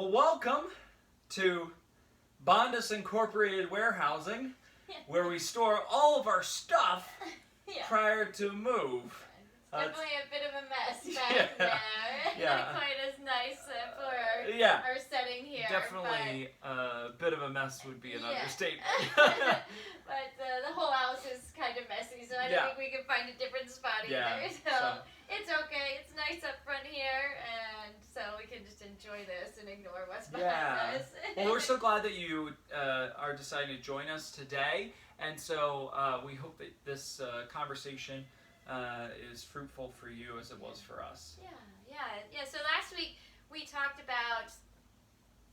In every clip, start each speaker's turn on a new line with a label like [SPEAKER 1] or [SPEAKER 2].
[SPEAKER 1] Well, welcome to Bondus Incorporated Warehousing, where we store all of our stuff prior to move.
[SPEAKER 2] It's definitely a bit of a mess back there. Not quite as nice for our setting here.
[SPEAKER 1] Definitely a bit of a mess would be an understatement.
[SPEAKER 2] But the whole house is kind of messy, so I don't think we can find a different spot either. So it's okay. It's nice up front here, and so we can just enjoy this and ignore what's behind us.
[SPEAKER 1] Well, we're so glad that you are deciding to join us today, and so we hope that this conversation is fruitful for you as it was for us.
[SPEAKER 2] Yeah. So last week we talked about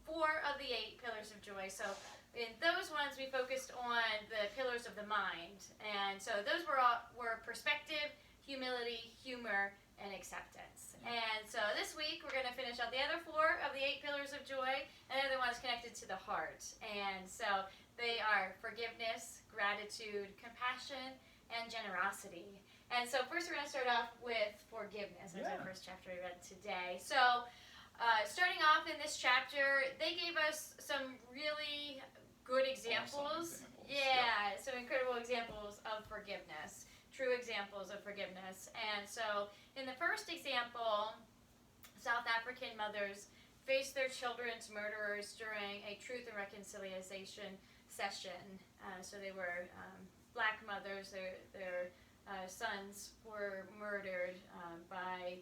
[SPEAKER 2] 4 of the 8 pillars of joy. So in those ones we focused on the pillars of the mind, and so those were perspective, humility, humor, and acceptance. And so this week we're going to finish out the other 4 of the 8 pillars of joy, and the other one's connected to the heart. And so they are forgiveness, gratitude, compassion, and generosity. And so first we're going to start off with forgiveness. That's our first chapter we read today. So starting off in this chapter, they gave us some really good examples. Some incredible examples of forgiveness. True examples of forgiveness. And so in the first example, South African mothers faced their children's murderers during a truth and reconciliation session. So they were black mothers. Their sons were murdered by,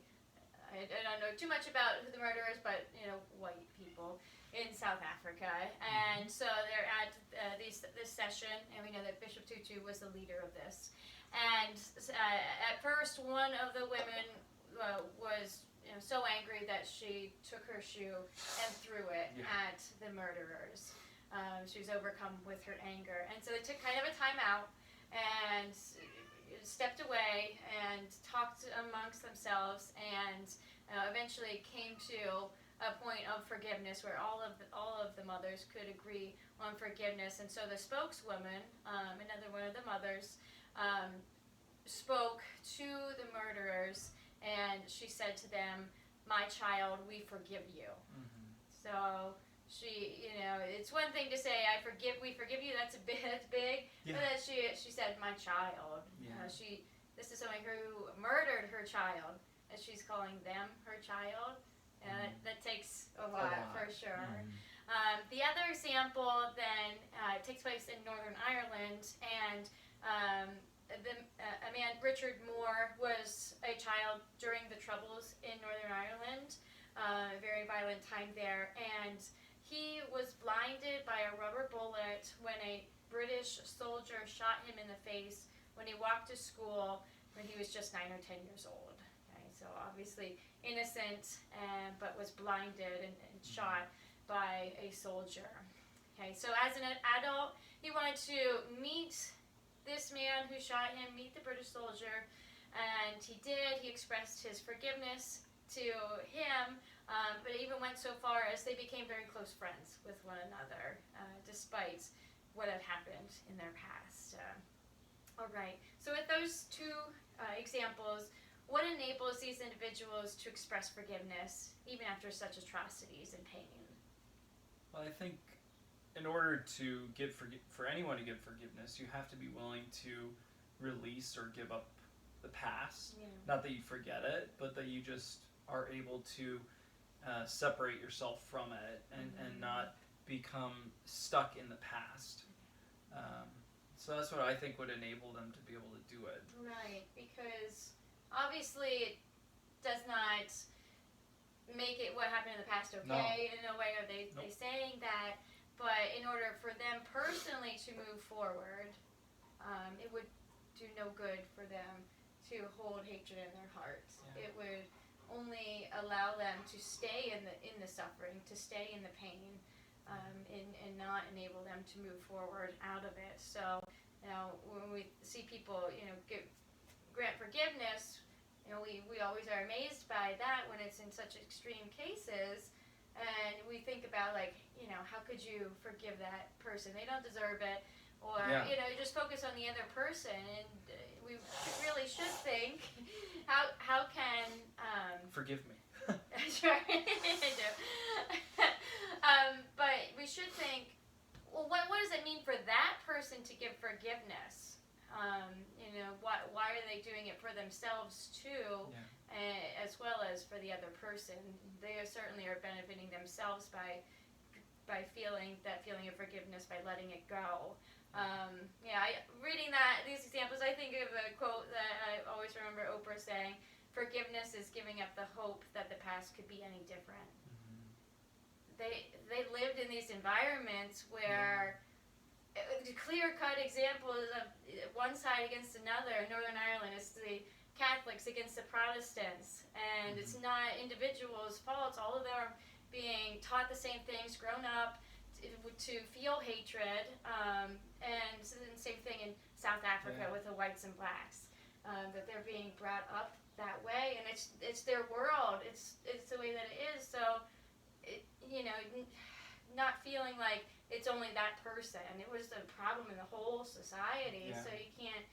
[SPEAKER 2] I don't know too much about the murderers, but white people in South Africa. And so they're at this session, and we know that Bishop Tutu was the leader of this. And at first, one of the women was so angry that she took her shoe and threw it at the murderers. She was overcome with her anger, and so they took kind of a time out and stepped away and talked amongst themselves, and eventually came to a point of forgiveness where all of the mothers could agree on forgiveness. And so the spokeswoman, another one of the mothers, spoke to the murderers, and she said to them, "My child, we forgive you." So she, it's one thing to say, we forgive you, that's big, but then she said, "My child." This is someone who murdered her child, and she's calling them her child. That takes a lot, for sure. The other example then takes place in Northern Ireland, and a man, Richard Moore, was a child during the Troubles in Northern Ireland, a very violent time there, and he was blinded by a rubber bullet when a British soldier shot him in the face when he walked to school when he was just 9 or 10 years old. Okay, so obviously innocent, but was blinded and shot by a soldier. Okay, so as an adult, he wanted to meet this man who shot him, meet the British soldier, and he did. He expressed his forgiveness to him, but it even went so far as they became very close friends with one another, despite what had happened in their past. All right, so with those 2 examples, what enables these individuals to express forgiveness even after such atrocities and pain?
[SPEAKER 1] Well, I think in order to for anyone to give forgiveness, you have to be willing to release or give up the past. Not that you forget it, but that you just are able to separate yourself from it and not become stuck in the past. So that's what I think would enable them to be able to do it.
[SPEAKER 2] Right, because obviously it does not make it what happened in the past okay. In no way are they saying that, but in order for them personally to move forward, it would do no good for them to hold hatred in their hearts. It would only allow them to stay in the suffering, to stay in the pain, and not enable them to move forward out of it. So when we see people grant forgiveness, we always are amazed by that when it's in such extreme cases, and we think about how could you forgive that person? They don't deserve it, or you just focus on the other person, and we really should think, how can
[SPEAKER 1] forgive me.
[SPEAKER 2] Sure, I do. Why are they doing it for themselves too, as well as for the other person? They certainly are benefiting themselves by feeling that feeling of forgiveness, by letting it go. Reading these examples, I think of a quote that I always remember Oprah saying, "Forgiveness is giving up the hope that the past could be any different." They lived in these environments where clear-cut examples of one side against another. In Northern Ireland, it's the Catholics against the Protestants, and it's not individuals' faults. All of them are being taught the same things, grown up to feel hatred, and the same thing in South Africa with the whites and blacks, that they're being brought up that way, and it's their world. It's the way that it is. So, not feeling like it's only that person. It was the problem in the whole society. So you can't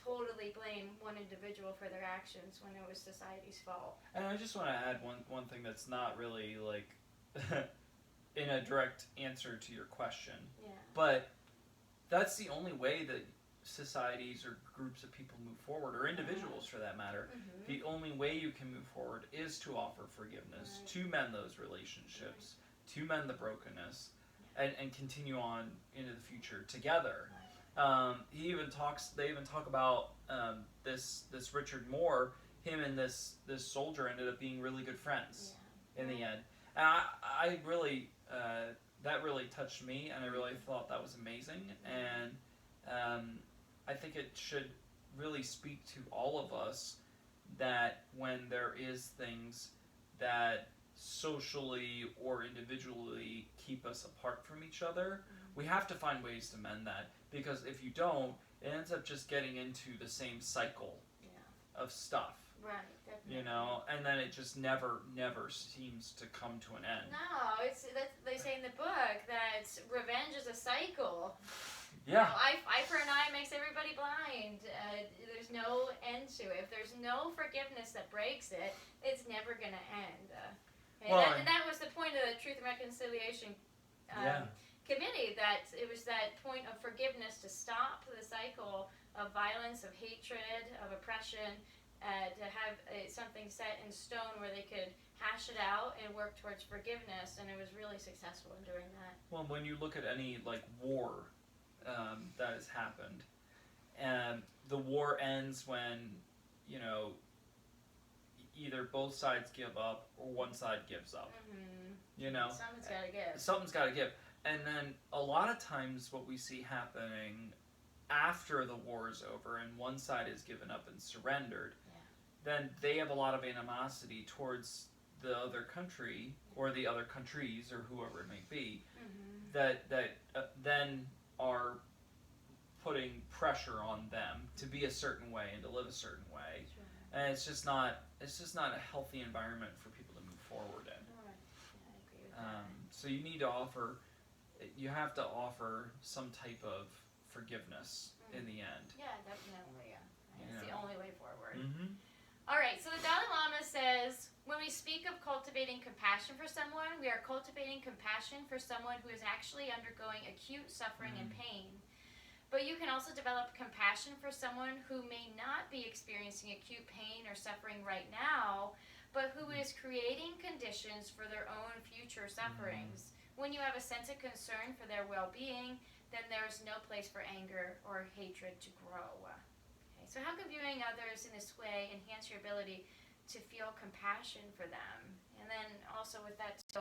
[SPEAKER 2] totally blame one individual for their actions when it was society's fault.
[SPEAKER 1] And I just want to add one thing that's not really like in a direct answer to your question. But that's the only way that societies or groups of people move forward, or individuals for that matter. The only way you can move forward is to offer forgiveness, to mend those relationships, to mend the brokenness, and continue on into the future together. They even talk about this Richard Moore. Him and this soldier ended up being really good friends in the end. And I really that really touched me, and I really thought that was amazing. And I think it should really speak to all of us that when there is things that socially or individually keep us apart from each other, we have to find ways to mend that, because if you don't, it ends up just getting into the same cycle of stuff.
[SPEAKER 2] Right, definitely.
[SPEAKER 1] And then it just never seems to come to an end.
[SPEAKER 2] No, they say in the book that revenge is a cycle.
[SPEAKER 1] Yeah.
[SPEAKER 2] Eye for an eye makes everybody blind. There's no end to it. If there's no forgiveness that breaks it, it's never going to end. And that was the point of the Truth and Reconciliation Committee, that it was that point of forgiveness to stop the cycle of violence, of hatred, of oppression, to have something set in stone where they could hash it out and work towards forgiveness, and it was really successful in doing that.
[SPEAKER 1] Well, when you look at any war that has happened, the war ends when either both sides give up or one side gives up.
[SPEAKER 2] Something's got to give.
[SPEAKER 1] Something's got to give. And then a lot of times what we see happening after the war is over and one side is given up and surrendered, then they have a lot of animosity towards the other country or the other countries or whoever it may be, that then are putting pressure on them to be a certain way and to live a certain way. And it's just not a healthy environment for people to move forward in.
[SPEAKER 2] I agree with that.
[SPEAKER 1] So you have to offer some type of forgiveness in the end.
[SPEAKER 2] Yeah, definitely. It's the only way forward. All right, so the Dalai Lama says, when we speak of cultivating compassion for someone, we are cultivating compassion for someone who is actually undergoing acute suffering and pain. But you can also develop compassion for someone who may not be experiencing acute pain or suffering right now, but who is creating conditions for their own future sufferings. When you have a sense of concern for their well-being, then there is no place for anger or hatred to grow. Okay, so how can viewing others in this way enhance your ability to feel compassion for them? And then also with that, so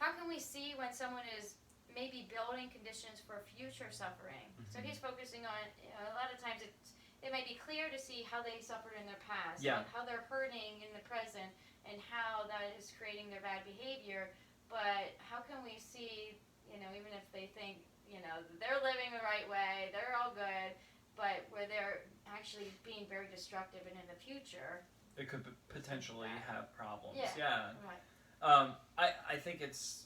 [SPEAKER 2] how can we see when someone is maybe building conditions for future suffering? So he's focusing on, a lot of times it might be clear to see how they suffered in their past, and how they're hurting in the present, and how that is creating their bad behavior. But how can we see, even if they think, they're living the right way, they're all good, but where they're actually being very destructive and in the future,
[SPEAKER 1] it could potentially have problems.
[SPEAKER 2] Right.
[SPEAKER 1] I think it's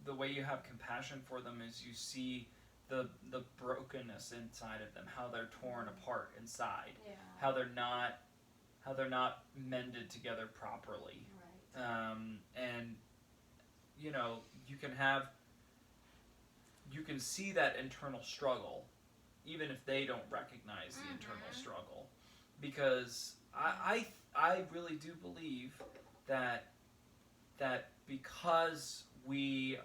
[SPEAKER 1] the way you have compassion for them is you see the brokenness inside of them, how they're torn apart inside, how they're not mended together properly.
[SPEAKER 2] Right.
[SPEAKER 1] And you can see that internal struggle even if they don't recognize the internal struggle, because I really do believe that because we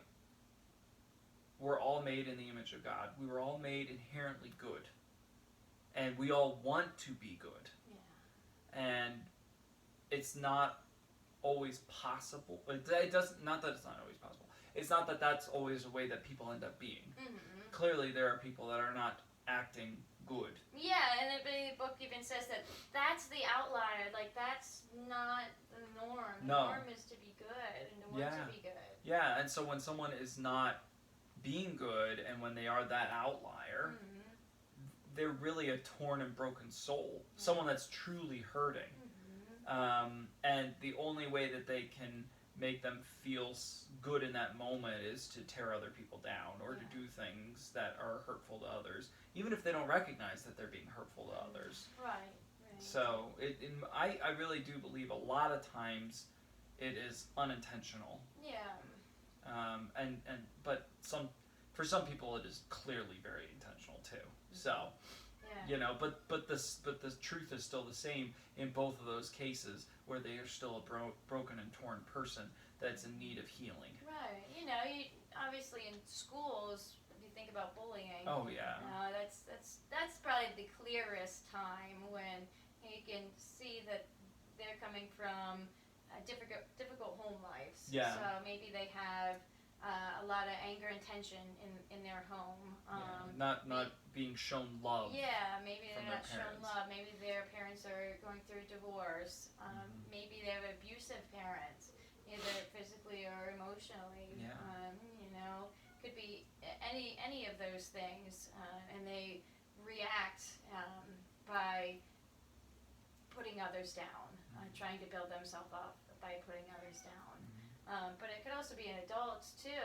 [SPEAKER 1] were all made in the image of God, we were all made inherently good, and we all want to be good, and it's not always possible. It doesn't. Not that it's not always possible. It's not that that's always a way that people end up being. Clearly, there are people that are not acting good.
[SPEAKER 2] Yeah, and the book even says that that's the outlier. Like, that's not the norm. The norm is to be good and to want to be good.
[SPEAKER 1] Yeah, and so when someone is not being good, and when they are that outlier, they're really a torn and broken soul. Someone that's truly hurting. And the only way that they can make them feel good in that moment is to tear other people down, or to do things that are hurtful to others, even if they don't recognize that they're being hurtful to others.
[SPEAKER 2] Right.
[SPEAKER 1] So I really do believe a lot of times it is unintentional. But for some people it is clearly very intentional too. So but the truth is still the same in both of those cases, where they are still a broken and torn person that's in need of healing.
[SPEAKER 2] Right. You obviously in schools, if you think about bullying.
[SPEAKER 1] Oh yeah.
[SPEAKER 2] That's probably the clearest time when you can see that they're coming from difficult home lives.
[SPEAKER 1] Yeah.
[SPEAKER 2] So maybe they have a lot of anger and tension in their home.
[SPEAKER 1] Not being shown love.
[SPEAKER 2] Yeah, maybe they're not shown
[SPEAKER 1] parents.
[SPEAKER 2] love. Maybe their parents are going through divorce. Maybe they have abusive parents, either physically or emotionally. Could be any of those things, and they react by putting others down, trying to build themselves up by putting others down. But it could also be in adults too.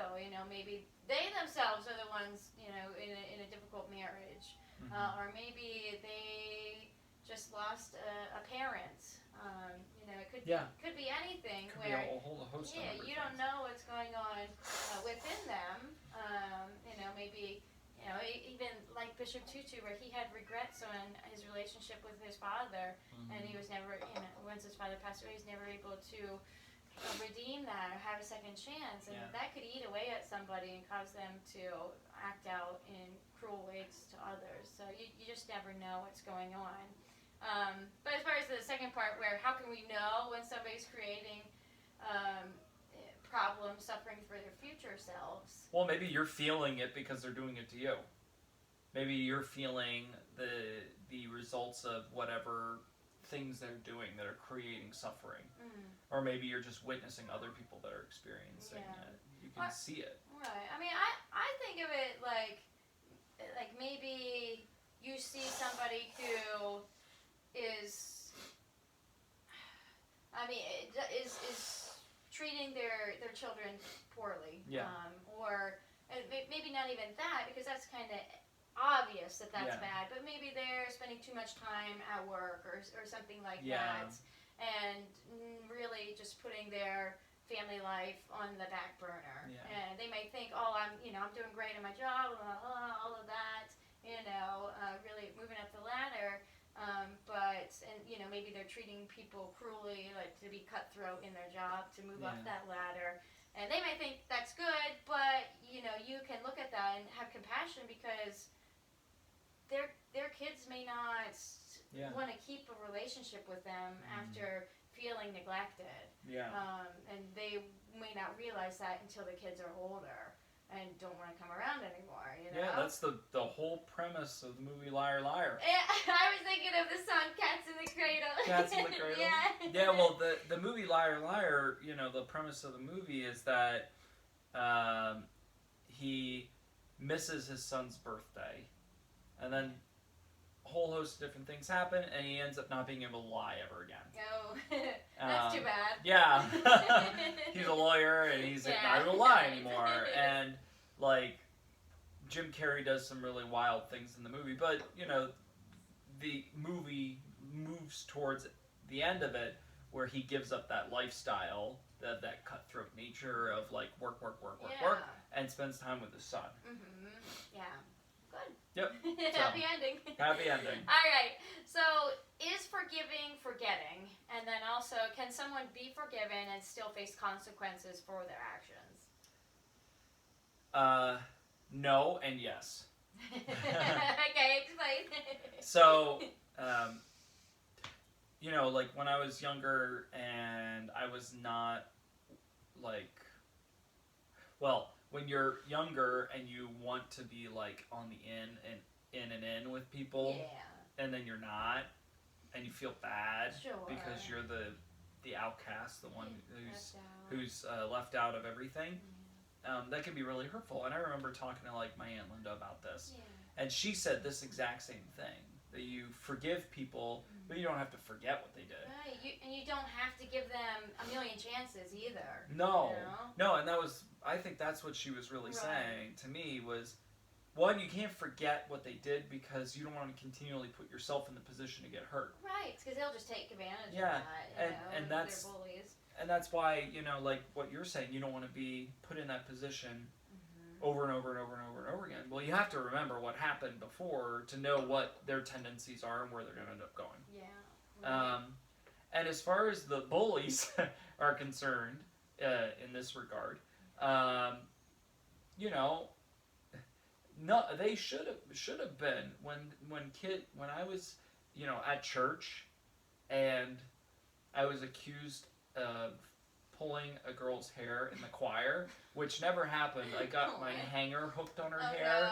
[SPEAKER 2] Maybe they themselves are the ones, in a difficult marriage, or maybe they just lost a parent. It could be anything.
[SPEAKER 1] Could be a whole host of
[SPEAKER 2] you don't know what's going on within them. Maybe even like Bishop Tutu, where he had regrets on his relationship with his father, and he was never, once his father passed away, he was never able to redeem that or have a second chance, and that could eat away at somebody and cause them to act out in cruel ways to others. So you just never know what's going on. But as far as the second part, where how can we know when somebody's creating problems, suffering for their future selves?
[SPEAKER 1] Well, maybe you're feeling it because they're doing it to you. Maybe you're feeling the results of whatever things they're doing that are creating suffering. Or maybe you're just witnessing other people that are experiencing it. You can see it.
[SPEAKER 2] Right. I mean, I think of it like maybe you see somebody who is treating their children poorly. Or maybe not even that, because that's kind of obvious that that's bad, but maybe they're spending too much time at work or something like that, and really just putting their family life on the back burner. And they might think, I'm doing great in my job, all of that, really moving up the ladder, but maybe they're treating people cruelly, like to be cutthroat in their job to move up that ladder. And they might think that's good, but you can look at that and have compassion, because their kids may not want to keep a relationship with them after feeling neglected. And they may not realize that until the kids are older and don't want to come around anymore.
[SPEAKER 1] Yeah, that's the whole premise of the movie Liar Liar.
[SPEAKER 2] I was thinking of the song Cats in the Cradle.
[SPEAKER 1] Cats in the Cradle? Yeah, well, the movie Liar Liar, the premise of the movie is that he misses his son's birthday, and then a whole host of different things happen, and he ends up not being able to lie ever again.
[SPEAKER 2] Oh, that's too bad.
[SPEAKER 1] Yeah. He's a lawyer, and he's not able to lie anymore. And, Jim Carrey does some really wild things in the movie, but, the movie moves towards the end of it, where he gives up that lifestyle, that cutthroat nature of, work, and spends time with his son.
[SPEAKER 2] Yeah. Good.
[SPEAKER 1] Yep.
[SPEAKER 2] Happy ending.
[SPEAKER 1] Happy ending.
[SPEAKER 2] All right. So, is forgiving forgetting? And then also, can someone be forgiven and still face consequences for their actions?
[SPEAKER 1] No and yes.
[SPEAKER 2] Okay, explain.
[SPEAKER 1] So, you know, like when I was younger and I was not like, well, when you're younger and you want to be like on the in with people,
[SPEAKER 2] Yeah.
[SPEAKER 1] and then you're not, and you feel bad
[SPEAKER 2] Sure.
[SPEAKER 1] because you're the outcast, the one who's left out of everything. That can be really hurtful. And I remember talking to like my Aunt Linda about this, and she said this exact same thing, that you forgive people, but you don't have to forget what they did.
[SPEAKER 2] Right, and you don't have to give them a million chances either.
[SPEAKER 1] No,
[SPEAKER 2] you know?
[SPEAKER 1] no, and I think that's what she was really saying to me was, one, you can't forget what they did because you don't want to continually put yourself in the position to get hurt.
[SPEAKER 2] Right, because they'll just take advantage of that,
[SPEAKER 1] and that's,
[SPEAKER 2] they're bullies.
[SPEAKER 1] And that's why, you know, like what you're saying, you don't want to be put in that position over and over and over and over and over again. Well, you have to remember what happened before to know what their tendencies are and where they're going to end up going.
[SPEAKER 2] Yeah. Right.
[SPEAKER 1] And as far as the bullies are concerned, in this regard, you know, no, they should have been when I was, you know, at church, and I was accused of pulling a girl's hair in the choir, which never happened. I got my hanger hooked on her hair.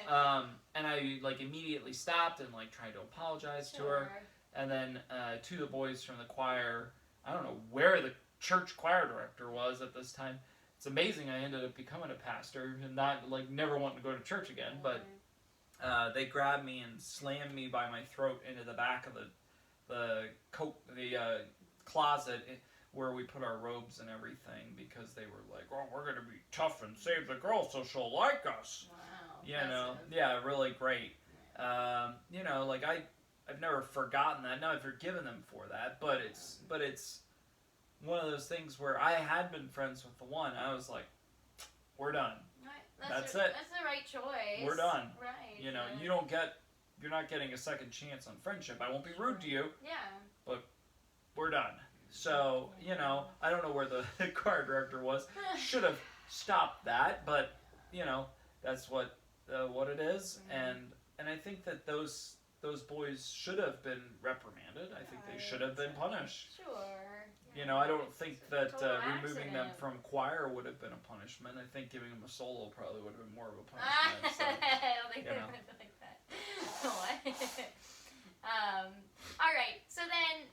[SPEAKER 2] No.
[SPEAKER 1] And I like immediately stopped and like tried to apologize to her. And then to the boys from the choir, I don't know where the church choir director was at this time. It's amazing I ended up becoming a pastor and not like never wanting to go to church again. But they grabbed me and slammed me by my throat into the back of the closet where we put our robes and everything, because they were like, "Oh, we're going to be tough and save the girl so she'll like us."
[SPEAKER 2] Wow.
[SPEAKER 1] You know, yeah, really great. You know, like I've never forgotten that. Now I've forgiven them for that, but it's one of those things where I had been friends with the one. I was like, "We're done.
[SPEAKER 2] Right.
[SPEAKER 1] That's it.
[SPEAKER 2] That's the right choice.
[SPEAKER 1] We're done."
[SPEAKER 2] Right.
[SPEAKER 1] You know, you're not getting a second chance on friendship. I won't be rude to you.
[SPEAKER 2] Yeah.
[SPEAKER 1] But we're done. So, you know, I don't know where the choir director was. Should have stopped that, but you know, that's what it is. And I think that those boys should have been reprimanded. I think they should have been punished.
[SPEAKER 2] Sure.
[SPEAKER 1] You know, I don't think that removing them
[SPEAKER 2] accident.
[SPEAKER 1] from choir would have been a punishment. I think giving them a solo probably would have been more of a punishment. So,
[SPEAKER 2] I don't think
[SPEAKER 1] you know.
[SPEAKER 2] like that. All right. So then,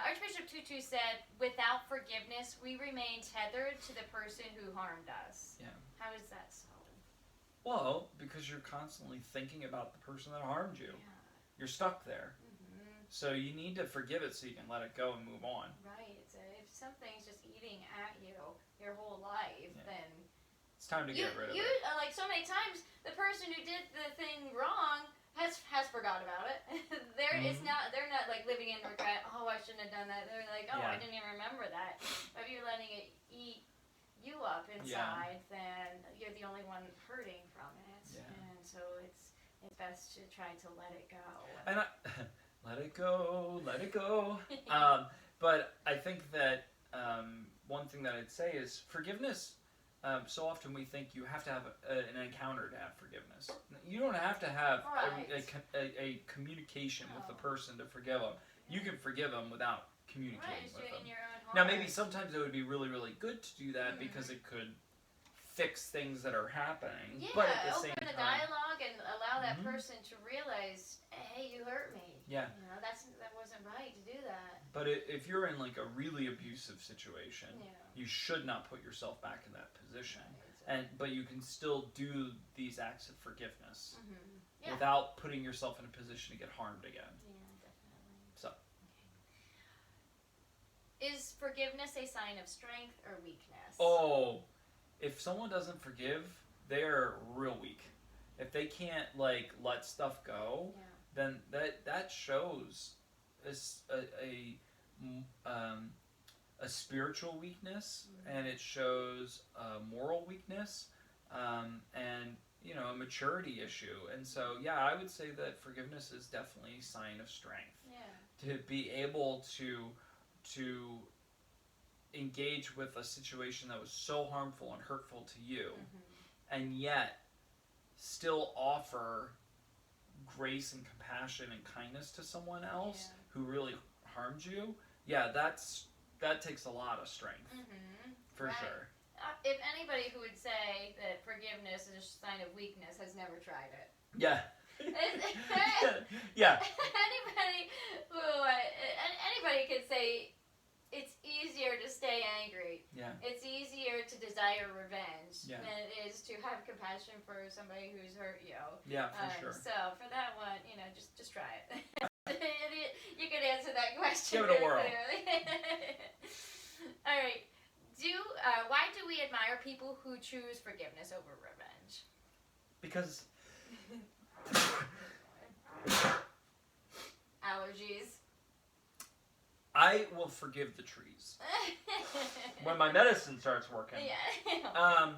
[SPEAKER 2] Archbishop Tutu said, "Without forgiveness, we remain tethered to the person who harmed us."
[SPEAKER 1] Yeah.
[SPEAKER 2] How is that so?
[SPEAKER 1] Well, because you're constantly thinking about the person that harmed you.
[SPEAKER 2] Yeah.
[SPEAKER 1] You're stuck there. So you need to forgive it so you can let it go and move on.
[SPEAKER 2] Right. If something's just eating at you your whole life, then
[SPEAKER 1] it's time to get rid of it.
[SPEAKER 2] Like so many times, the person who did the thing wrong has forgot about it. They're not like living in regret. Oh, I shouldn't have done that. They're like, oh, I didn't even remember that. But if you're letting it eat you up inside, then you're the only one hurting from it.
[SPEAKER 1] Yeah.
[SPEAKER 2] And so it's best to try to let it go.
[SPEAKER 1] And let it go, let it go. But I think that one thing that I'd say is forgiveness. So often we think you have to have an encounter to have forgiveness. You don't have to have a communication with the person to forgive them. You can forgive them without communicating with them.
[SPEAKER 2] In your own heart.
[SPEAKER 1] Now, maybe sometimes it would be really, really good to do that because it could fix things that are happening.
[SPEAKER 2] Yeah,
[SPEAKER 1] but at the
[SPEAKER 2] open
[SPEAKER 1] same
[SPEAKER 2] the
[SPEAKER 1] time,
[SPEAKER 2] dialogue and allow that person to realize, hey, you hurt me.
[SPEAKER 1] Yeah.
[SPEAKER 2] You know, that wasn't right to do that.
[SPEAKER 1] But if you're in like a really abusive situation, you should not put yourself back in that position. Right. But you can still do these acts of forgiveness without putting yourself in a position to get harmed again.
[SPEAKER 2] Yeah, definitely.
[SPEAKER 1] So.
[SPEAKER 2] Okay. Is forgiveness a sign of strength or weakness?
[SPEAKER 1] Oh, if someone doesn't forgive, they're real weak. If they can't like let stuff go, then that shows a spiritual weakness, and it shows a moral weakness, and a maturity issue. And so, yeah, I would say that forgiveness is definitely a sign of strength.
[SPEAKER 2] Yeah.
[SPEAKER 1] To be able to engage with a situation that was so harmful and hurtful to you, and yet still offer grace and compassion and kindness to someone else who really harmed you. Yeah, that takes a lot of strength, for sure.
[SPEAKER 2] If anybody who would say that forgiveness is a sign of weakness has never tried it.
[SPEAKER 1] Yeah.
[SPEAKER 2] Yeah. Anybody could say it's easier to stay angry.
[SPEAKER 1] Yeah.
[SPEAKER 2] It's easier to desire revenge
[SPEAKER 1] than
[SPEAKER 2] it is to have compassion for somebody who's hurt you.
[SPEAKER 1] Yeah, for sure.
[SPEAKER 2] So for that one, just try it. You could answer that question.
[SPEAKER 1] Give it a whirl.
[SPEAKER 2] Clearly. All right. Why do we admire people who choose forgiveness over revenge?
[SPEAKER 1] Because
[SPEAKER 2] allergies.
[SPEAKER 1] I will forgive the trees when my medicine starts working.
[SPEAKER 2] Yeah.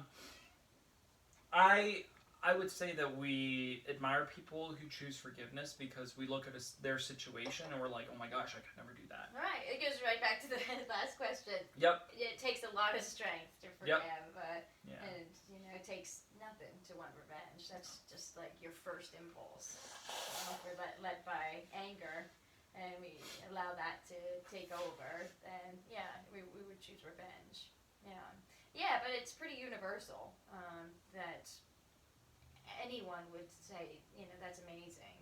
[SPEAKER 1] I would say that we admire people who choose forgiveness because we look at their situation and we're like, oh my gosh, I could never do that.
[SPEAKER 2] Right. It goes right back to the last question.
[SPEAKER 1] Yep.
[SPEAKER 2] It takes a lot of strength to forgive, and it takes nothing to want revenge. That's just like your first impulse. If we're led by anger, and we allow that to take over, then we would choose revenge. Yeah, but it's pretty universal that anyone would say, that's amazing.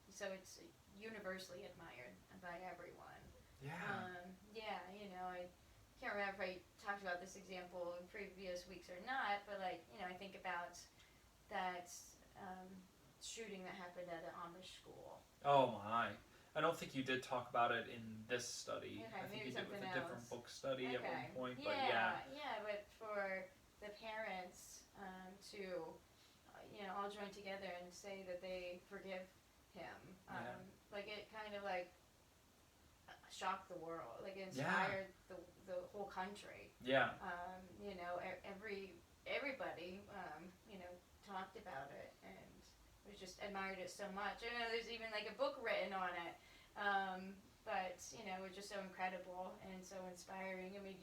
[SPEAKER 2] So it's universally admired by everyone.
[SPEAKER 1] Yeah.
[SPEAKER 2] I can't remember if I talked about this example in previous weeks or not, but I think about that shooting that happened at an Amish school.
[SPEAKER 1] Oh my. I don't think you did talk about it in this study.
[SPEAKER 2] Okay,
[SPEAKER 1] I think
[SPEAKER 2] maybe
[SPEAKER 1] you did with a different
[SPEAKER 2] else.
[SPEAKER 1] book study at one point, but
[SPEAKER 2] Yeah, but for the parents to all join together and say that they forgive him, it kind of shocked the world, it inspired the whole country.
[SPEAKER 1] Yeah.
[SPEAKER 2] Everybody talked about it and was just admired it so much. I know there's even a book written on it, but it was just so incredible and so inspiring. It made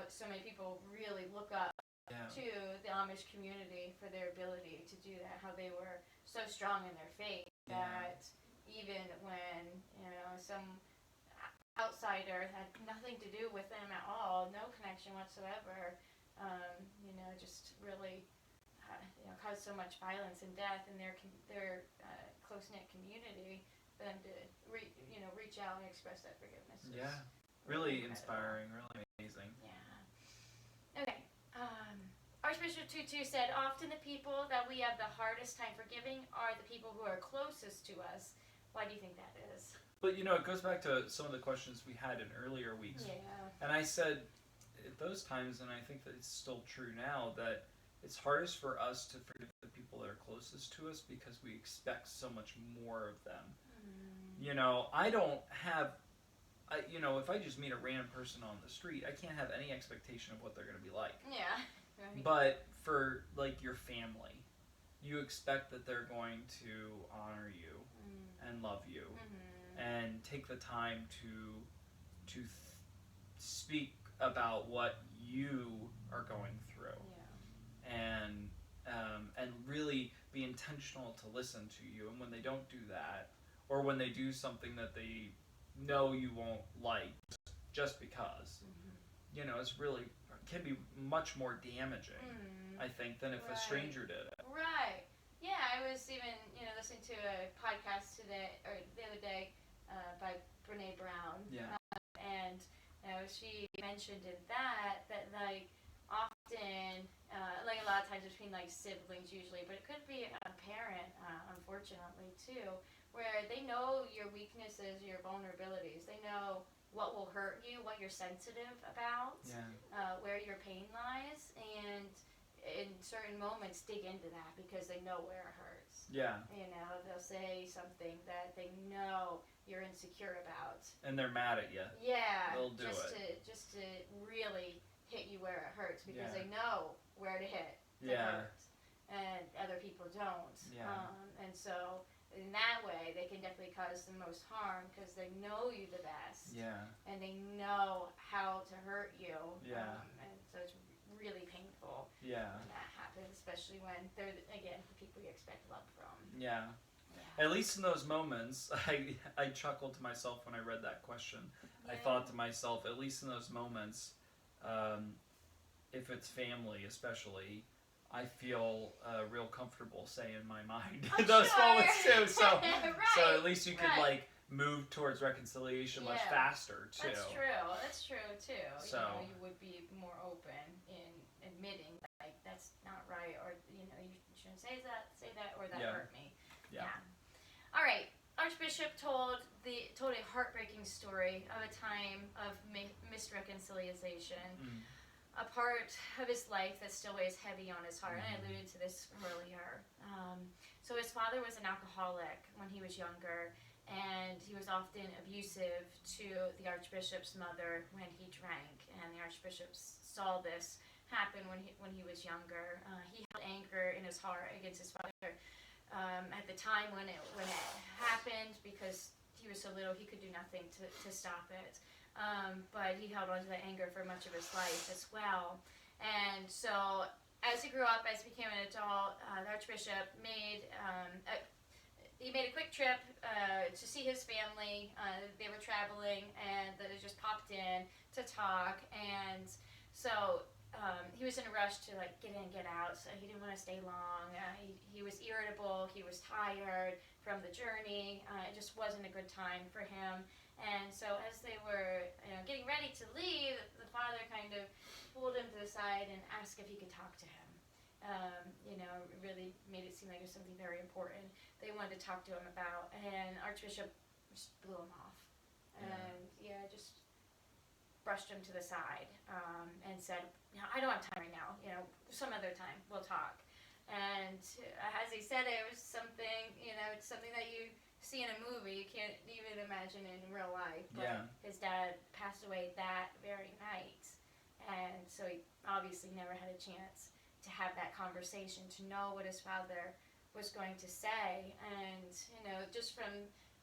[SPEAKER 2] so many people really look up to the Amish community for their ability to do that, how they were so strong in their faith that even when some outsider had nothing to do with them at all, no connection whatsoever, just really caused so much violence and death in their close-knit community, for them to reach out and express that forgiveness.
[SPEAKER 1] Really inspiring, really amazing.
[SPEAKER 2] Yeah. Okay. Archbishop Tutu said, often the people that we have the hardest time forgiving are the people who are closest to us. Why do you think that is?
[SPEAKER 1] But it goes back to some of the questions we had in earlier weeks.
[SPEAKER 2] Yeah.
[SPEAKER 1] And I said at those times, and I think that it's still true now, that it's hardest for us to forgive the people that are closest to us because we expect so much more of them. I don't have, if I just meet a random person on the street, I can't have any expectation of what they're going to be like.
[SPEAKER 2] Yeah. Right.
[SPEAKER 1] But for your family, you expect that they're going to honor you and love you and take the time to speak about what you are going through, and really be intentional to listen to you. And when they don't do that, or when they do something that they know you won't like just because, it's really can be much more damaging, I think, than if a stranger did it.
[SPEAKER 2] Right. Yeah, I was even, listening to a podcast today, or the other day, by Brene Brown.
[SPEAKER 1] Yeah.
[SPEAKER 2] And, she mentioned in that often, a lot of times between, siblings usually, but it could be a parent, unfortunately, too, where they know your weaknesses, your vulnerabilities. They know what will hurt you, what you're sensitive about, where your pain lies, and in certain moments dig into that because they know where it hurts.
[SPEAKER 1] Yeah.
[SPEAKER 2] They'll say something that they know you're insecure about.
[SPEAKER 1] And they're mad at you.
[SPEAKER 2] Yeah.
[SPEAKER 1] They'll do it.
[SPEAKER 2] Just to really hit you where it hurts because they know where to hit. It hurts. and other people don't.
[SPEAKER 1] Yeah.
[SPEAKER 2] And so in that way, they can definitely cause the most harm because they know you the best.
[SPEAKER 1] Yeah.
[SPEAKER 2] And they know how to hurt you.
[SPEAKER 1] Yeah.
[SPEAKER 2] And so it's really painful
[SPEAKER 1] Yeah.
[SPEAKER 2] when that happens, especially when they're, again, the people you expect love from.
[SPEAKER 1] Yeah. At least in those moments, I chuckled to myself when I read that question.
[SPEAKER 2] Yeah.
[SPEAKER 1] I thought to myself, at least in those moments, if it's family especially, I feel real comfortable saying my mind in those moments too. So,
[SPEAKER 2] right.
[SPEAKER 1] So at least you could like move towards reconciliation much faster too.
[SPEAKER 2] That's true. That's true too.
[SPEAKER 1] So
[SPEAKER 2] you would be more open in admitting like that's not right, or you shouldn't say that, or that hurt me.
[SPEAKER 1] Yeah.
[SPEAKER 2] All right. Archbishop told a heartbreaking story of a time of missed reconciliation. A part of his life that still weighs heavy on his heart, and I alluded to this earlier. So his father was an alcoholic when he was younger, and he was often abusive to the Archbishop's mother when he drank, and the Archbishop saw this happen when he was younger. He held anger in his heart against his father at the time when it happened, because he was so little he could do nothing to stop it. But he held on to that anger for much of his life as well. And so as he grew up, as he became an adult, the Archbishop made a quick trip to see his family. They were traveling, and they just popped in to talk. And so he was in a rush to like get in, get out. So he didn't want to stay long. He was irritable. He was tired from the journey. It just wasn't a good time for him. And so as they were getting ready to leave, the father kind of pulled him to the side and asked if he could talk to him. Really made it seem like it was something very important they wanted to talk to him about. And Archbishop just blew him off. And just brushed him to the side and said, I don't have time right now. Some other time we'll talk. And as he said it, was something, it's something that you see in a movie. You can't even imagine in real life. But his dad passed away that very night. And so he obviously never had a chance to have that conversation, to know what his father was going to say. And, just from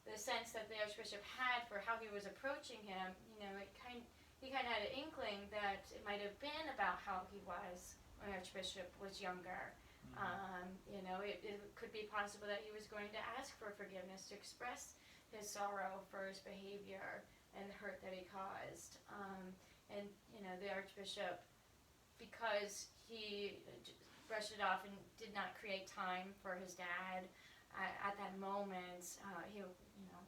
[SPEAKER 2] the sense that the Archbishop had for how he was approaching him, he kind of had an inkling that it might have been about how he was when Archbishop was younger. It could be possible that he was going to ask for forgiveness, to express his sorrow for his behavior and the hurt that he caused. The Archbishop, because he brushed it off and did not create time for his dad at that moment, he,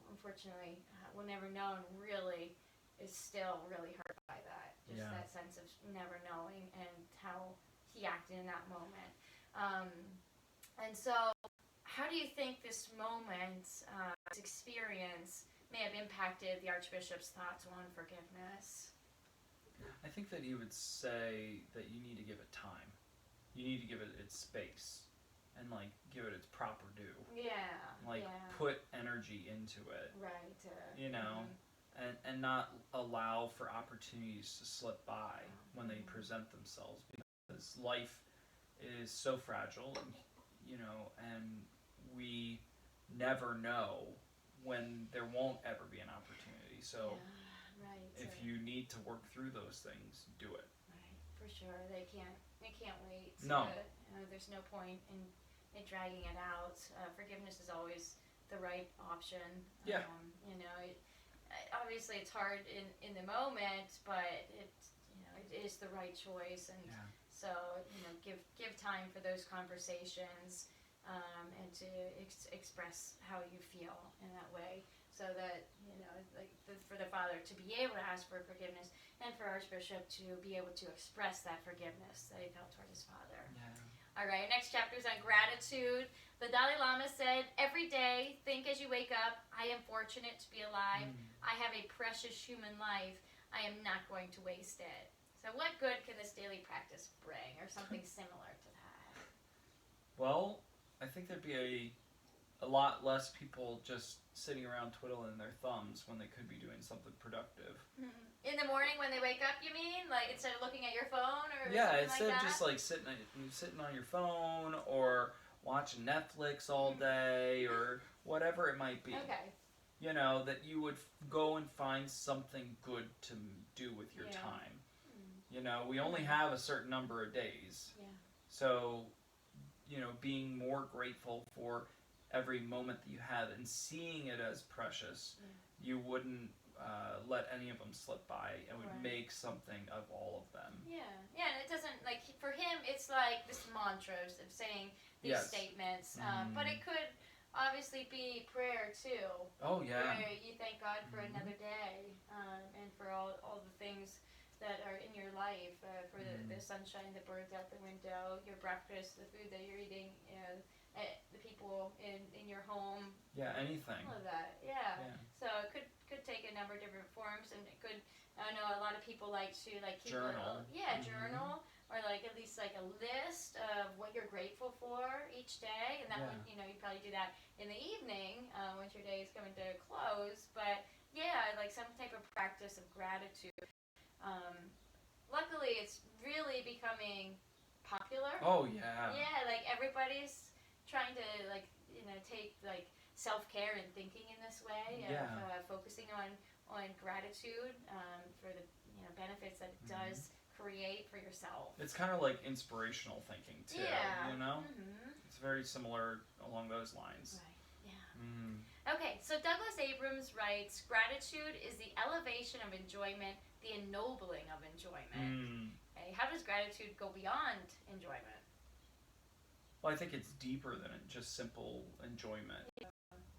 [SPEAKER 2] unfortunately, will never know, and really is still really hurt by that. Just that sense of never knowing and how he acted in that moment. And so, how do you think this moment, this experience, may have impacted the Archbishop's thoughts on forgiveness?
[SPEAKER 1] I think that he would say that you need to give it time. You need to give it its space and give it its proper due. Put energy into it.
[SPEAKER 2] Right.
[SPEAKER 1] And not allow for opportunities to slip by when they present themselves, because life is so fragile, and we never know when there won't ever be an opportunity. So if you need to work through those things, do it.
[SPEAKER 2] Right, for sure. They can't wait.
[SPEAKER 1] No.
[SPEAKER 2] There's no point in dragging it out. Forgiveness is always the right option.
[SPEAKER 1] Yeah.
[SPEAKER 2] Obviously it's hard in the moment, but it is the right choice. And so, give time for those conversations, and to express how you feel in that way, so that, for the father to be able to ask for forgiveness, and for Archbishop to be able to express that forgiveness that he felt toward his father. All right, next chapter is on gratitude. The Dalai Lama said, every day, think as you wake up, I am fortunate to be alive. I have a precious human life. I am not going to waste it. So what good can this daily practice bring, or something similar to that?
[SPEAKER 1] Well, I think there'd be a lot less people just sitting around twiddling their thumbs when they could be doing something productive.
[SPEAKER 2] In the morning when they wake up, you mean? Like instead of looking at your phone or
[SPEAKER 1] yeah,
[SPEAKER 2] something
[SPEAKER 1] instead
[SPEAKER 2] like
[SPEAKER 1] of
[SPEAKER 2] that?
[SPEAKER 1] just like sitting on your phone or watching Netflix all day or whatever it might be.
[SPEAKER 2] Okay.
[SPEAKER 1] You know, that you would go and find something good to do with your time. You know, we only have a certain number of days.
[SPEAKER 2] Yeah.
[SPEAKER 1] So, you know, being more grateful for every moment that you have and seeing it as precious, you wouldn't let any of them slip by and would make something of all of them.
[SPEAKER 2] Yeah, yeah, and it doesn't, like, for him, it's like this mantras of saying these statements, but it could obviously be prayer too.
[SPEAKER 1] Oh, yeah.
[SPEAKER 2] Where you thank God for another day, and for all the things that are in your life, for the sunshine, the birds out the window, your breakfast, the food that you're eating, you know, the people in your home.
[SPEAKER 1] Yeah, anything.
[SPEAKER 2] All of that, yeah. So it could take a number of different forms, and it could, I know a lot of people like to like keep
[SPEAKER 1] journal.
[SPEAKER 2] Journal, or like at least like a list of what you're grateful for each day, and that would, you know, you probably do that in the evening once your day is coming to a close. But yeah, like some type of practice of gratitude. Luckily, it's really becoming popular.
[SPEAKER 1] Oh yeah.
[SPEAKER 2] Yeah, like everybody's trying to like, you know, take like self-care and thinking in this way of focusing on gratitude for the, you know, benefits that it does create for yourself.
[SPEAKER 1] It's kind of like inspirational thinking too.
[SPEAKER 2] Yeah.
[SPEAKER 1] You know, it's very similar along those lines.
[SPEAKER 2] Right. Yeah. Okay, so Douglas Abrams writes, gratitude is the elevation of enjoyment, the ennobling of enjoyment. Okay, how does gratitude go beyond enjoyment?
[SPEAKER 1] Well, I think it's deeper than just simple enjoyment.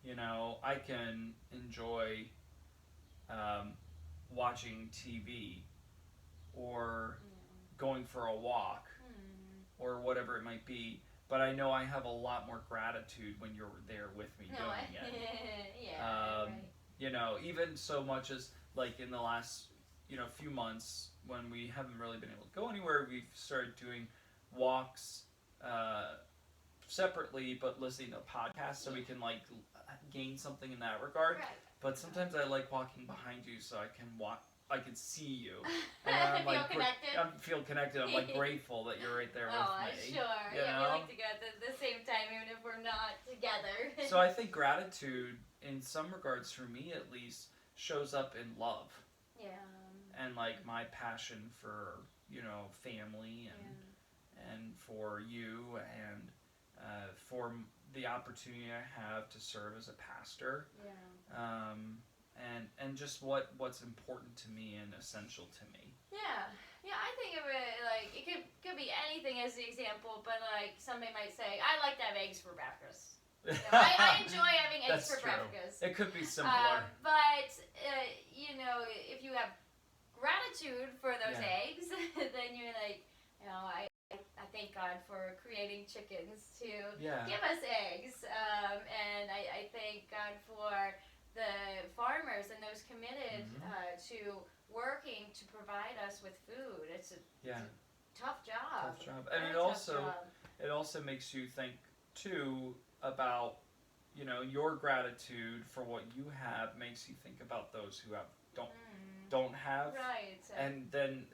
[SPEAKER 1] You know, I can enjoy watching TV or going for a walk or whatever it might be, but I know I have a lot more gratitude when you're there with me doing it.
[SPEAKER 2] Right.
[SPEAKER 1] You know, even so much as like in the last, you know, few months when we haven't really been able to go anywhere, we've started doing walks separately, but listening to podcasts so we can like gain something in that regard.
[SPEAKER 2] Right.
[SPEAKER 1] But sometimes I like walking behind you so I can see you. And I'm
[SPEAKER 2] Feel
[SPEAKER 1] like,
[SPEAKER 2] connected?
[SPEAKER 1] I feel connected. I'm like grateful that you're right there with me.
[SPEAKER 2] Sure.
[SPEAKER 1] You
[SPEAKER 2] Yeah,
[SPEAKER 1] know?
[SPEAKER 2] we like to go at the same time even if we're not together.
[SPEAKER 1] So I think gratitude, in some regards, for me at least, shows up in love.
[SPEAKER 2] Yeah.
[SPEAKER 1] And like my passion for, you know, family and for you and for the opportunity I have to serve as a pastor. And just what's important to me and essential to me.
[SPEAKER 2] Yeah, I think of it like it could be anything as the example, but like somebody might say, I like to have eggs for breakfast. You know, I enjoy having eggs for breakfast.
[SPEAKER 1] It could be simpler.
[SPEAKER 2] But you know, if you have gratitude for those eggs, then you're like, you know, I thank God for creating chickens to give us eggs, and I thank God for the farmers and those committed to working to provide us with food. It's a tough job.
[SPEAKER 1] And it also makes you think too about, you know, your gratitude for what you have makes you think about those who don't have.
[SPEAKER 2] Right.
[SPEAKER 1] And then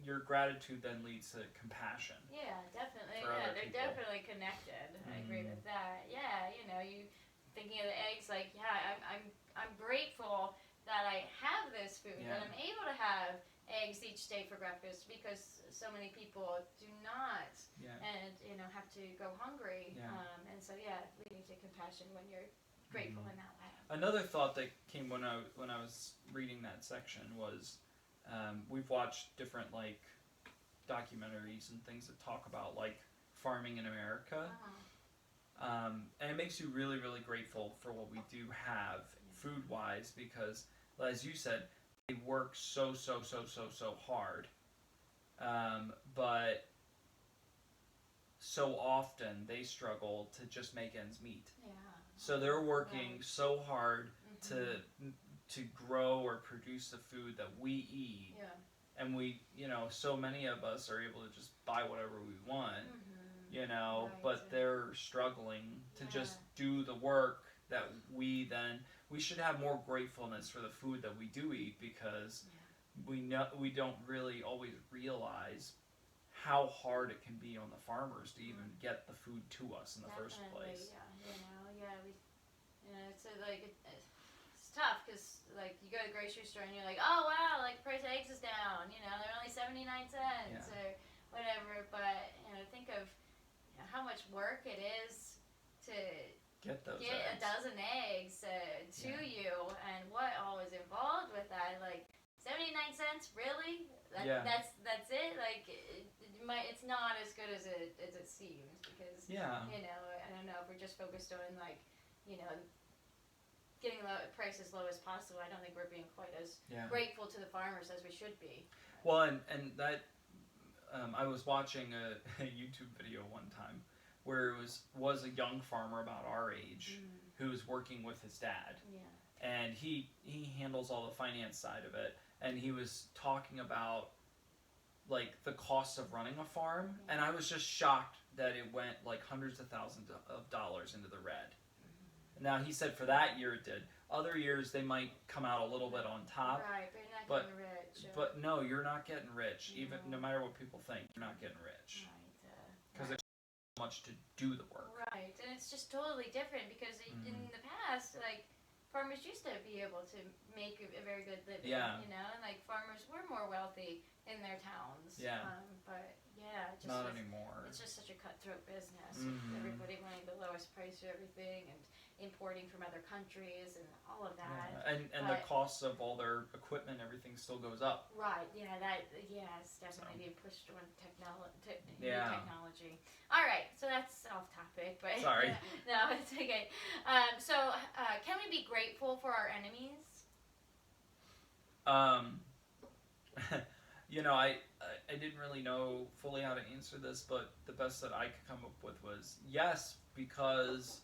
[SPEAKER 1] your gratitude then leads to compassion.
[SPEAKER 2] Yeah, definitely.
[SPEAKER 1] They're
[SPEAKER 2] definitely connected. I agree with that. Yeah, you know, you thinking of the eggs, like, I'm grateful that I have this food, that I'm able to have eggs each day for breakfast, because so many people do not, and you know, have to go hungry. And so leading to compassion when you're grateful in that way.
[SPEAKER 1] Another thought that came when I was reading that section was, we've watched different like documentaries and things that talk about like farming in America. And it makes you really, really grateful for what we do have food-wise, because, as you said, they work so hard. But so often they struggle to just make ends meet. So they're working so hard to grow or produce the food that we eat. And we, you know, so many of us are able to just buy whatever we want. you know,
[SPEAKER 2] Right.
[SPEAKER 1] but they're struggling to just do the work that we should have more gratefulness for the food that we do eat, because we don't really always realize how hard it can be on the farmers to even get the food to us in the first place.
[SPEAKER 2] It's tough because like you go to the grocery store and you're like, oh wow, like the price of eggs is down, you know, they're only 79 cents or whatever. But you know, think of how much work it is to
[SPEAKER 1] get
[SPEAKER 2] a dozen eggs to you, and what all is involved with that. Like 79 cents, really? That's it. Like it's not as good as it seems, because you know, I don't know if we're just focused on like, you know, getting the price as low as possible. I don't think we're being quite as grateful to the farmers as we should be.
[SPEAKER 1] Well, and that I was watching a YouTube video one time where it was a young farmer about our age who was working with his dad, and he handles all the finance side of it, and he was talking about like the cost of running a farm, and I was just shocked that it went like hundreds of thousands of dollars into the red. Now, he said for that year it did. Other years they might come out a little bit on top.
[SPEAKER 2] Right, but you're not getting rich.
[SPEAKER 1] But no, you're not getting rich. Even no matter what people think, you're not getting rich. Because there's so much to do the work.
[SPEAKER 2] Right, and it's just totally different because in the past, like, farmers used to be able to make a very good living.
[SPEAKER 1] Yeah.
[SPEAKER 2] You know, and like farmers were more wealthy in their towns.
[SPEAKER 1] Yeah.
[SPEAKER 2] But just
[SPEAKER 1] not anymore.
[SPEAKER 2] It's just such a cutthroat business. Everybody wanting the lowest price for everything and importing from other countries and all of that.
[SPEAKER 1] And the costs of all their equipment, everything still goes up.
[SPEAKER 2] Right. Yeah. It's definitely being pushed on technology. All right. So that's off topic, but
[SPEAKER 1] sorry.
[SPEAKER 2] No, it's okay. Can we be grateful for our enemies?
[SPEAKER 1] You know, I didn't really know fully how to answer this, but the best that I could come up with was yes, because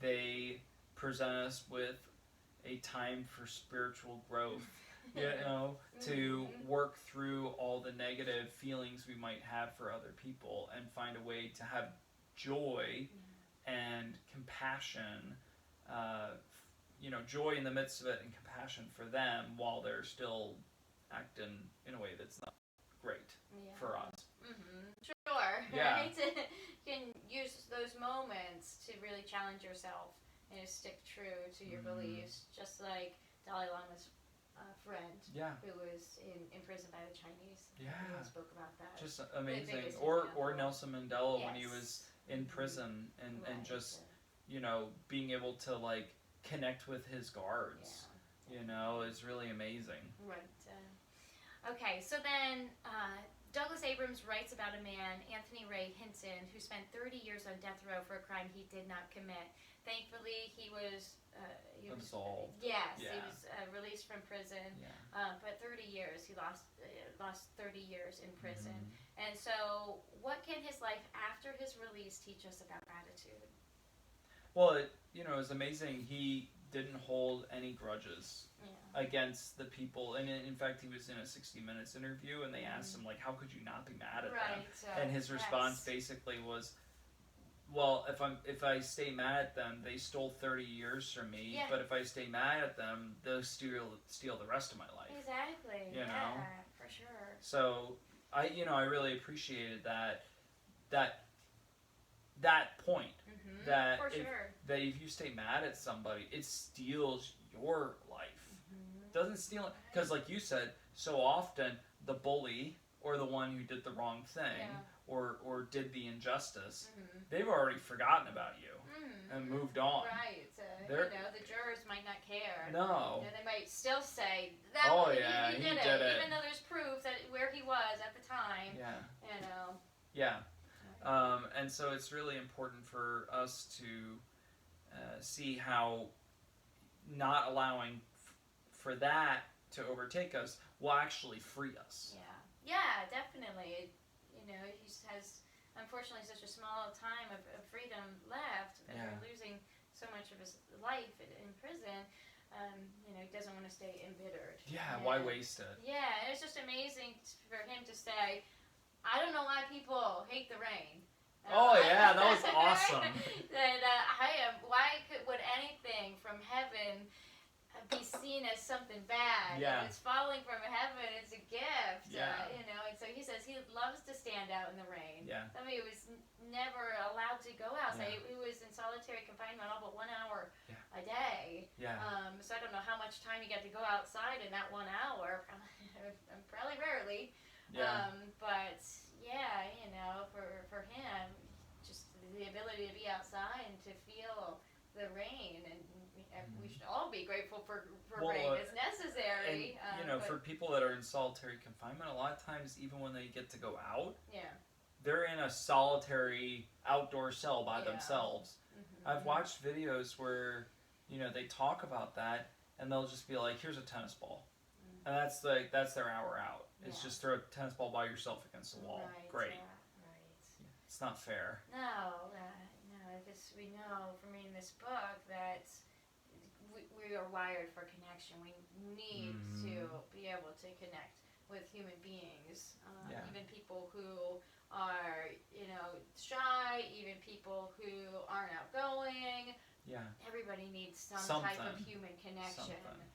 [SPEAKER 1] they present us with a time for spiritual growth, you know, to work through all the negative feelings we might have for other people and find a way to have joy and compassion, you know, joy in the midst of it and compassion for them while they're still acting in a way that's not great for us.
[SPEAKER 2] Sure. Right? You can use those moments to really challenge yourself and to stick true to your beliefs, just like Dalai Lama's friend who was imprisoned by the Chinese.
[SPEAKER 1] Yeah.
[SPEAKER 2] He spoke about that.
[SPEAKER 1] Just amazing. Or Nelson Mandela when he was in prison and just, you know, being able to like connect with his guards, you know, is really amazing.
[SPEAKER 2] Right. Okay, so then Douglas Abrams writes about a man, Anthony Ray Hinton, who spent 30 years on death row for a crime he did not commit. Thankfully, he was
[SPEAKER 1] absolved.
[SPEAKER 2] Yes, he was released from prison. But 30 years, he lost 30 years in prison. And so, what can his life after his release teach us about gratitude?
[SPEAKER 1] Well, you know, it's amazing. He didn't hold any grudges against the people, and in fact he was in a 60 Minutes interview and they asked him like, how could you not be mad at them, and his response basically was, well, if I stay mad at them, they stole 30 years from me, but if I stay mad at them, they'll steal the rest of my life.
[SPEAKER 2] Exactly.
[SPEAKER 1] You know?
[SPEAKER 2] For sure.
[SPEAKER 1] So I really appreciated that point, that if you stay mad at somebody, it steals your life. Doesn't steal it, because like you said, so often the bully or the one who did the wrong thing or did the injustice, they've already forgotten about you and moved on.
[SPEAKER 2] Right. You know, the jurors might not care.
[SPEAKER 1] No.
[SPEAKER 2] You know, they might still say that he did it, even though there's proof that where he was at the time.
[SPEAKER 1] Yeah.
[SPEAKER 2] You know.
[SPEAKER 1] Yeah. And so it's really important for us to see how not allowing for that to overtake us will actually free us.
[SPEAKER 2] Yeah, definitely. You know, he has unfortunately such a small time of freedom left, and we're losing so much of his life in prison. You know, he doesn't want to stay embittered.
[SPEAKER 1] Yeah, why waste it?
[SPEAKER 2] Yeah, and it's just amazing for him to say, I don't know why people hate the rain.
[SPEAKER 1] Oh yeah, that was awesome.
[SPEAKER 2] That would anything from heaven be seen as something bad?
[SPEAKER 1] Yeah.
[SPEAKER 2] And it's falling from heaven. It's a gift.
[SPEAKER 1] Yeah.
[SPEAKER 2] And so he says he loves to stand out in the rain.
[SPEAKER 1] Yeah.
[SPEAKER 2] I mean, he was never allowed to go outside.
[SPEAKER 1] Yeah.
[SPEAKER 2] He was in solitary confinement all but 1 hour
[SPEAKER 1] Yeah.
[SPEAKER 2] a day.
[SPEAKER 1] Yeah.
[SPEAKER 2] So I don't know how much time he got to go outside in that 1 hour. Probably rarely.
[SPEAKER 1] Yeah.
[SPEAKER 2] But yeah, for him, just the ability to be outside and to feel the rain, and we should all be grateful for rain. It's necessary.
[SPEAKER 1] And, for people that are in solitary confinement, a lot of times, even when they get to go out,
[SPEAKER 2] yeah,
[SPEAKER 1] they're in a solitary outdoor cell by themselves.
[SPEAKER 2] Mm-hmm.
[SPEAKER 1] I've watched videos where, they talk about that, and they'll just be like, "Here's a tennis ball," and that's their hour out. It's just throw a tennis ball by yourself against the wall.
[SPEAKER 2] Right,
[SPEAKER 1] Great.
[SPEAKER 2] Yeah, right.
[SPEAKER 1] It's not fair.
[SPEAKER 2] No, because we know from reading this book that we are wired for connection. We need to be able to connect with human beings, even people who are, shy, even people who aren't outgoing.
[SPEAKER 1] Yeah.
[SPEAKER 2] Everybody needs some
[SPEAKER 1] Something.
[SPEAKER 2] type of human connection.
[SPEAKER 1] Something.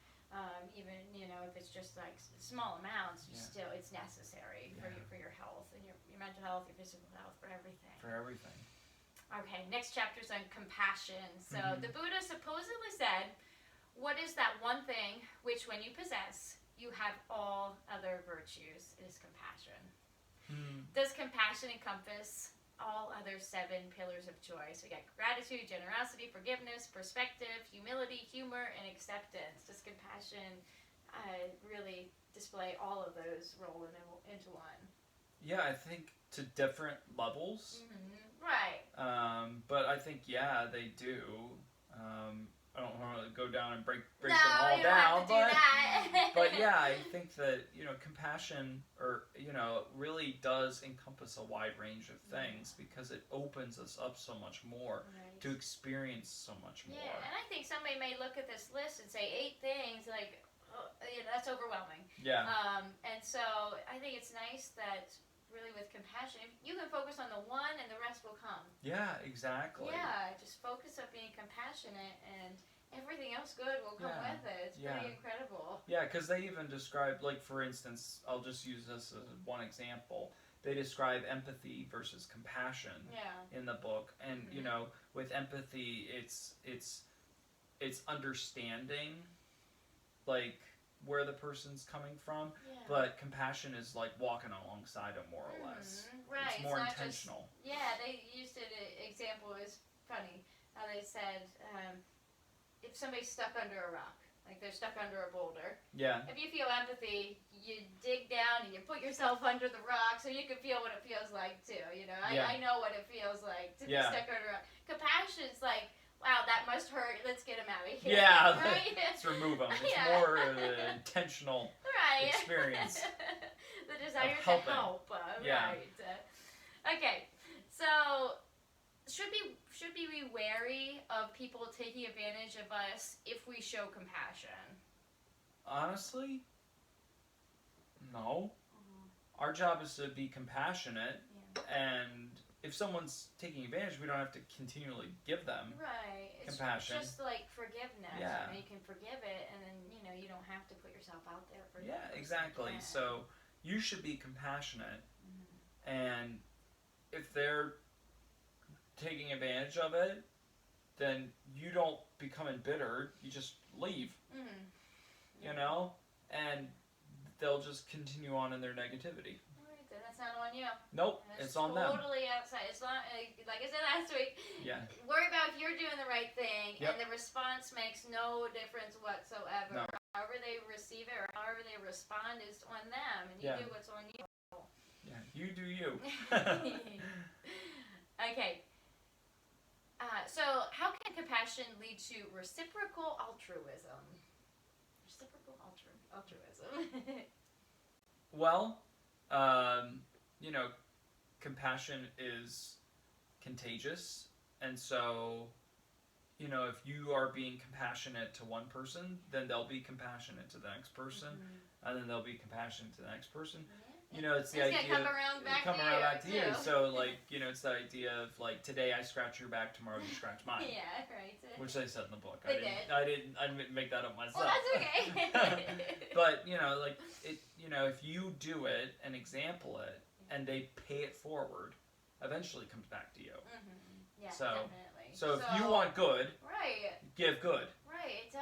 [SPEAKER 2] Even if it's just like small amounts,
[SPEAKER 1] Yeah.
[SPEAKER 2] still it's necessary for your health and your mental health, your physical health, for everything.
[SPEAKER 1] For everything.
[SPEAKER 2] Okay, next chapter's on compassion. So the Buddha supposedly said, "What is that one thing which, when you possess, you have all other virtues? It is compassion." Does compassion encompass all other 7 pillars of joy? So we got gratitude, generosity, forgiveness, perspective, humility, humor, and acceptance. Does compassion really display all of those roll into one?
[SPEAKER 1] Yeah, I think to different levels.
[SPEAKER 2] Right.
[SPEAKER 1] But I think, they do. I don't want to go down and break
[SPEAKER 2] No,
[SPEAKER 1] them all
[SPEAKER 2] you don't
[SPEAKER 1] down,
[SPEAKER 2] have to do that.
[SPEAKER 1] but yeah, I think that compassion, or really does encompass a wide range of things, because it opens us up so much more to experience so much more.
[SPEAKER 2] Yeah, and I think somebody may look at this list and say 8 things, like, that's overwhelming.
[SPEAKER 1] Yeah.
[SPEAKER 2] And so I think it's nice that really with compassion, you can focus on the one and the rest will come.
[SPEAKER 1] Yeah, exactly.
[SPEAKER 2] Yeah, just focus on being compassionate and everything else good will come with it. It's pretty incredible.
[SPEAKER 1] Yeah, because they even describe, like, for instance, I'll just use this as one example. They describe empathy versus compassion in the book. And, with empathy, it's understanding, like, where the person's coming from, but compassion is like walking alongside them, more or less.
[SPEAKER 2] Right.
[SPEAKER 1] It's more intentional.
[SPEAKER 2] They used an example, it was funny, how they said, if somebody's stuck under a rock, like they're stuck under a boulder, if you feel empathy, you dig down and you put yourself under the rock so you can feel what it feels like too, I know what it feels like to be stuck under a rock. Compassion's like, wow, that must hurt. Let's get him out of here.
[SPEAKER 1] Yeah,
[SPEAKER 2] right?
[SPEAKER 1] Let's remove him. It's more intentional experience.
[SPEAKER 2] The desire to help. Right. Okay, so should we be wary of people taking advantage of us if we show compassion?
[SPEAKER 1] Honestly, no. Our job is to be compassionate, and if someone's taking advantage, we don't have to continually give them compassion.
[SPEAKER 2] It's just like forgiveness.
[SPEAKER 1] Yeah.
[SPEAKER 2] You can forgive it, and then you don't have to put yourself out there for
[SPEAKER 1] exactly. So you should be compassionate, and if they're taking advantage of it, then you don't become embittered. You just leave. And they'll just continue on in their negativity.
[SPEAKER 2] That's not on you.
[SPEAKER 1] Nope, it's on them.
[SPEAKER 2] Totally outside. It's not, like I said last week, worry about if you're doing the right thing, and the response makes no difference whatsoever.
[SPEAKER 1] No.
[SPEAKER 2] However they receive it or however they respond is on them, and you do what's on you.
[SPEAKER 1] Yeah, you do you.
[SPEAKER 2] Okay. So how can compassion lead to reciprocal altruism? Reciprocal altruism.
[SPEAKER 1] Well, compassion is contagious, and so, if you are being compassionate to one person, then they'll be compassionate to the next person, and then they'll be compassionate to the next person. it's the
[SPEAKER 2] It's
[SPEAKER 1] idea.
[SPEAKER 2] gonna come around back to you.
[SPEAKER 1] Too. So, it's the idea of, today I scratch your back, tomorrow you scratch mine.
[SPEAKER 2] Yeah, right.
[SPEAKER 1] Which they said in the book.
[SPEAKER 2] They
[SPEAKER 1] I didn't make that up myself.
[SPEAKER 2] Well, that's okay.
[SPEAKER 1] But, if you do it and example it, and they pay it forward, eventually it comes back to you.
[SPEAKER 2] Mm-hmm. Yeah,
[SPEAKER 1] definitely.
[SPEAKER 2] definitely.
[SPEAKER 1] So if you want good,
[SPEAKER 2] right,
[SPEAKER 1] give good.
[SPEAKER 2] Right. It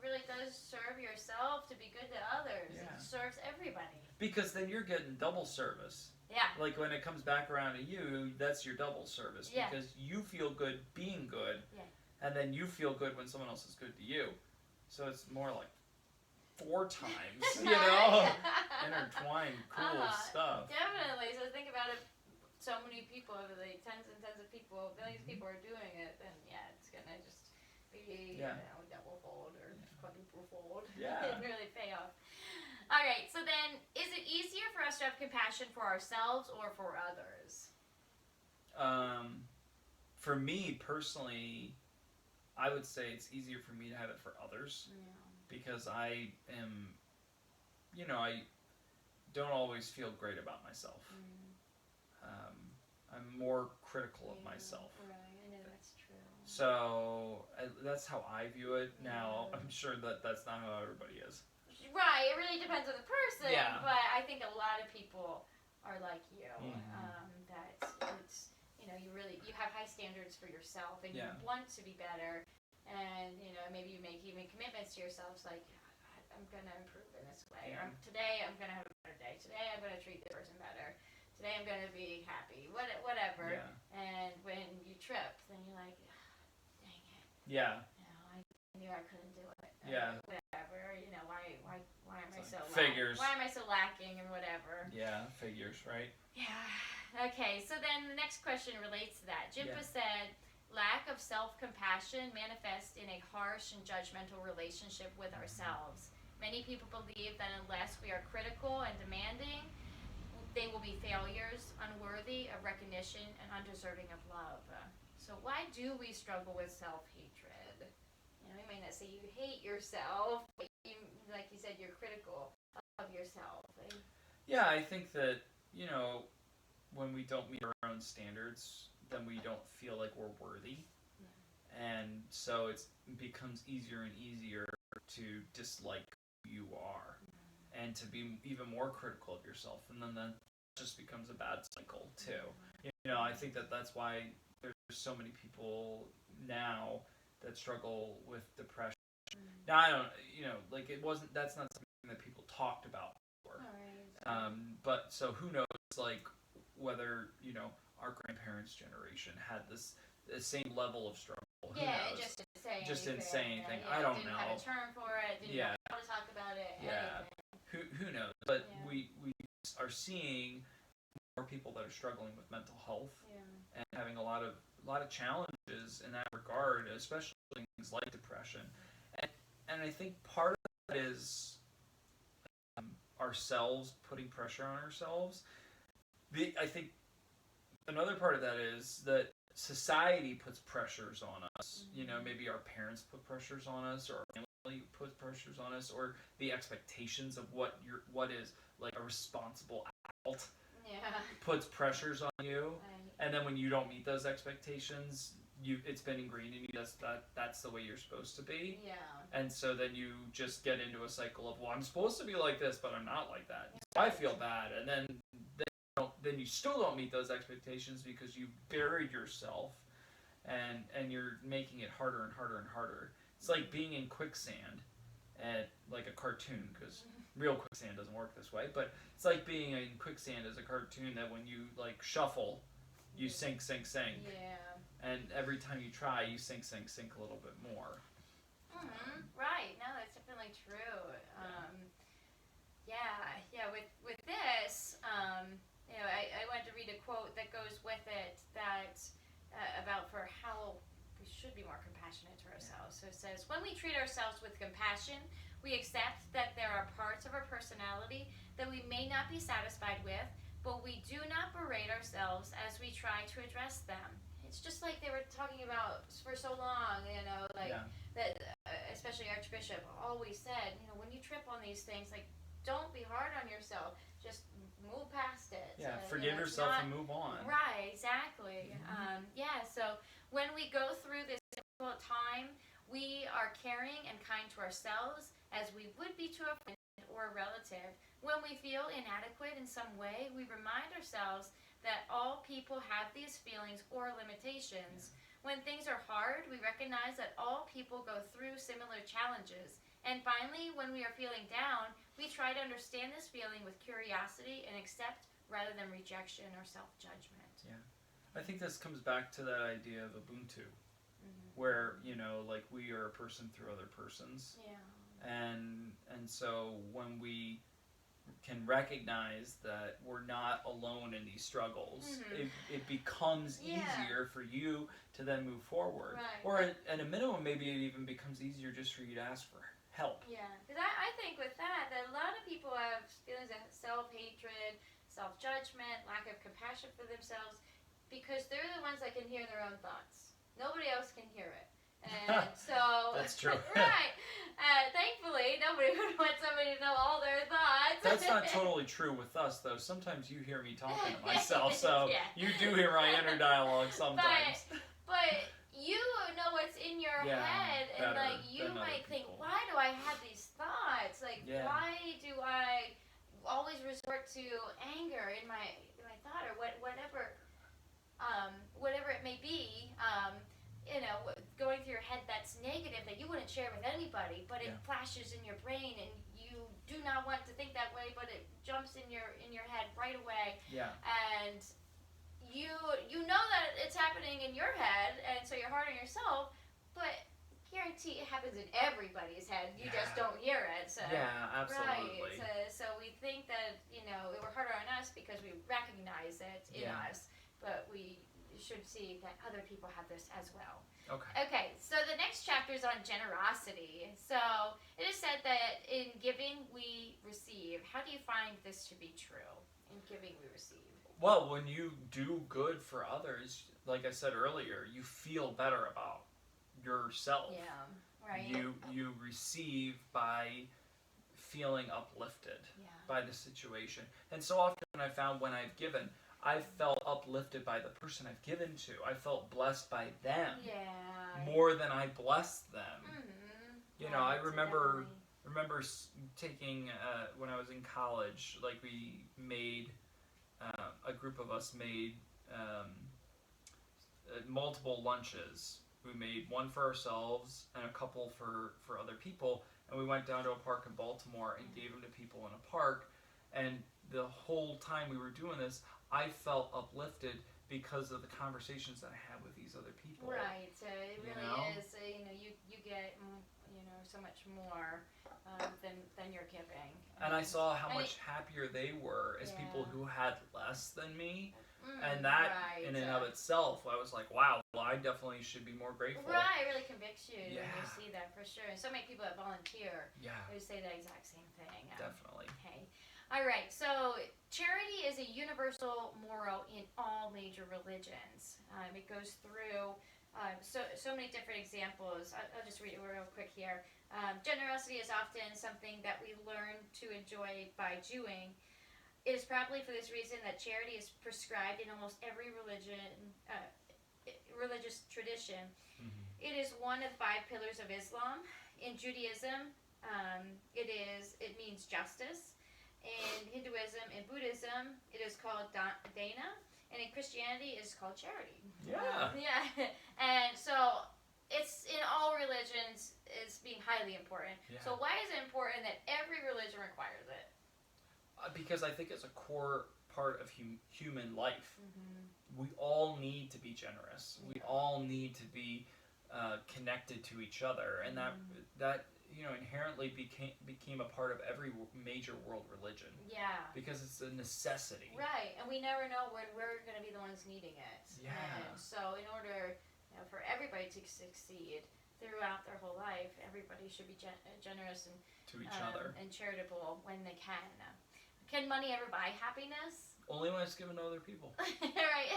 [SPEAKER 2] really does serve yourself to be good to others.
[SPEAKER 1] Yeah.
[SPEAKER 2] It serves everybody.
[SPEAKER 1] Because then you're getting double service.
[SPEAKER 2] Yeah.
[SPEAKER 1] When it comes back around to you, that's your double service.
[SPEAKER 2] Yeah.
[SPEAKER 1] Because you feel good being good, and then you feel good when someone else is good to you. So it's more like 4 times, intertwined, cool stuff.
[SPEAKER 2] Definitely. So think about it. So many people, tens and tens of people, millions of people are doing it. Then it's gonna just be double fold or quadruple fold.
[SPEAKER 1] Yeah.
[SPEAKER 2] And really pay off. All right. So then, is it easier for us to have compassion for ourselves or for others?
[SPEAKER 1] For me personally, I would say it's easier for me to have it for others.
[SPEAKER 2] Yeah.
[SPEAKER 1] Because I am, I don't always feel great about myself. I'm more critical of myself.
[SPEAKER 2] Right, I know that's true.
[SPEAKER 1] So that's how I view it. Now, I'm sure that that's not how everybody is.
[SPEAKER 2] Right, it really depends on the person.
[SPEAKER 1] Yeah.
[SPEAKER 2] But I think a lot of people are like you. That it's, you have high standards for yourself and you want to be better. And, maybe you make even commitments to yourself, like, I'm going to improve in this way. Or today I'm going to have a better day. Today I'm going to treat this person better. Today I'm going to be happy. Whatever. Yeah. And when you trip, then you're like, dang it.
[SPEAKER 1] Yeah.
[SPEAKER 2] I knew I couldn't do it.
[SPEAKER 1] Yeah.
[SPEAKER 2] Whatever. Why am I so
[SPEAKER 1] figures.
[SPEAKER 2] Why am I so lacking and whatever?
[SPEAKER 1] Yeah, figures, right?
[SPEAKER 2] Yeah. Okay, so then the next question relates to that. Jimpa said, lack of self-compassion manifests in a harsh and judgmental relationship with ourselves. Many people believe that unless we are critical and demanding, they will be failures, unworthy of recognition, and undeserving of love. So why do we struggle with self-hatred? You may not say you hate yourself, but like you said, you're critical of yourself.
[SPEAKER 1] Yeah, I think that, when we don't meet our own standards, then we don't feel like we're worthy. And so it becomes easier and easier to dislike who you are and to be even more critical of yourself. And then that just becomes a bad cycle too. I think that's why there's so many people now that struggle with depression. Now, I don't, that's not something that people talked about before. But so who knows, whether, our grandparents' generation had the same level of struggle. Who knows?
[SPEAKER 2] Just didn't say anything.
[SPEAKER 1] I don't
[SPEAKER 2] didn't
[SPEAKER 1] know.
[SPEAKER 2] Have a term for it. Didn't know how to talk about it.
[SPEAKER 1] Yeah. Who knows? But we are seeing more people that are struggling with mental health and having a lot of challenges in that regard, especially things like depression. And I think part of that is ourselves putting pressure on ourselves. I think another part of that is that society puts pressures on us. Maybe our parents put pressures on us, or our family puts pressures on us, or the expectations of what is like a responsible adult puts pressures on you. And then when you don't meet those expectations, it's been ingrained in you that's the way you're supposed to be.
[SPEAKER 2] Yeah.
[SPEAKER 1] And so then you just get into a cycle of, well, I'm supposed to be like this, but I'm not like that. So I feel bad, and then you still don't meet those expectations because you've buried yourself, and you're making it harder and harder and harder. It's like being in quicksand, like a cartoon, because real quicksand doesn't work this way, but it's like being in quicksand as a cartoon, that when you shuffle, you sink.
[SPEAKER 2] Yeah.
[SPEAKER 1] And every time you try, you sink a little bit more.
[SPEAKER 2] Right. No, that's definitely true. With this, I wanted to read a quote that goes with it that about for how we should be more compassionate to ourselves. So it says, when we treat ourselves with compassion, we accept that there are parts of our personality that we may not be satisfied with, but we do not berate ourselves as we try to address them. It's just like they were talking about for so long, that especially Archbishop always said, when you trip on these things, don't be hard on yourself. Just move past it.
[SPEAKER 1] Yeah, forgive yourself and move on.
[SPEAKER 2] Right, exactly. So when we go through this difficult time, we are caring and kind to ourselves as we would be to a friend or a relative. When we feel inadequate in some way, we remind ourselves that all people have these feelings or limitations. When things are hard, we recognize that all people go through similar challenges. And finally, when we are feeling down, we try to understand this feeling with curiosity and accept rather than rejection or self-judgment.
[SPEAKER 1] Yeah. I think this comes back to that idea of Ubuntu, where, like we are a person through other persons.
[SPEAKER 2] Yeah.
[SPEAKER 1] And so when we can recognize that we're not alone in these struggles, it becomes easier for you to then move forward.
[SPEAKER 2] Right.
[SPEAKER 1] Or at a minimum, maybe it even becomes easier just for you to ask for help.
[SPEAKER 2] Yeah, because I think with that a lot of people have feelings of self-hatred, self-judgment, lack of compassion for themselves, because they're the ones that can hear their own thoughts. Nobody else can hear it. And so
[SPEAKER 1] that's true.
[SPEAKER 2] Right. Thankfully, nobody would want somebody to know all their thoughts.
[SPEAKER 1] That's not totally true with us, though. Sometimes you hear me talking to myself, so you do hear my inner dialogue sometimes.
[SPEAKER 2] But you know what's in your head, and like you might think, why do I have these thoughts? Like, why do I always resort to anger in my thought, or whatever it may be? Going through your head that's negative, that you wouldn't share with anybody, but it flashes in your brain, and you do not want to think that way, but it jumps in your head right away.
[SPEAKER 1] Yeah.
[SPEAKER 2] And you know that it's happening in your head, and so you're hard on yourself, but guarantee it happens in everybody's head. You just don't hear it. So,
[SPEAKER 1] yeah, absolutely.
[SPEAKER 2] Right. So we think that, we're harder on us because we recognize it in us, but we should see that other people have this as well. Okay, so the next chapter is on generosity. So it is said that in giving we receive. How do you find this to be true? In giving we receive.
[SPEAKER 1] Well, when you do good for others, like I said earlier, you feel better about yourself.
[SPEAKER 2] Yeah, right.
[SPEAKER 1] You receive by feeling uplifted by the situation. And so often I found when I've given, I felt uplifted by the person I've given to. I felt blessed by them more than I blessed them. I remember taking when I was in college, like we made a group of us made multiple lunches. We made one for ourselves and a couple for other people, and we went down to a park in Baltimore and gave them to people in a park. And the whole time we were doing this, I felt uplifted because of the conversations that I had with these other people.
[SPEAKER 2] Right. It really is. You get so much more than you're giving.
[SPEAKER 1] And I saw how much happier they were as people who had less than me. And that in and of itself, I was like, wow, well, I definitely should be more grateful.
[SPEAKER 2] Right, it really convicts you when you see that, for sure. And so many people that volunteer who say the exact same thing.
[SPEAKER 1] Definitely.
[SPEAKER 2] Okay. All right, so charity is a universal moral in all major religions. It goes through so many different examples. I'll just read it real quick here. Generosity is often something that we learn to enjoy by doing. It is probably for this reason that charity is prescribed in almost every religious tradition. It is one of the 5 pillars of Islam. In Judaism, it means justice. In Hinduism and Buddhism, it is called dana, and in Christianity, it is called charity. And so it's in all religions, it's being highly important. So why is it important that every religion requires it?
[SPEAKER 1] Because I think it's a core part of human life. We all need to be generous. We all need to be connected to each other, and that inherently became a part of every major world religion. Because it's a necessity.
[SPEAKER 2] Right, and we never know when we're going to be the ones needing it. And so in order for everybody to succeed throughout their whole life, everybody should be generous and
[SPEAKER 1] to each other
[SPEAKER 2] and charitable when they can. Can money ever buy happiness?
[SPEAKER 1] Only when it's given to other people.
[SPEAKER 2] Right.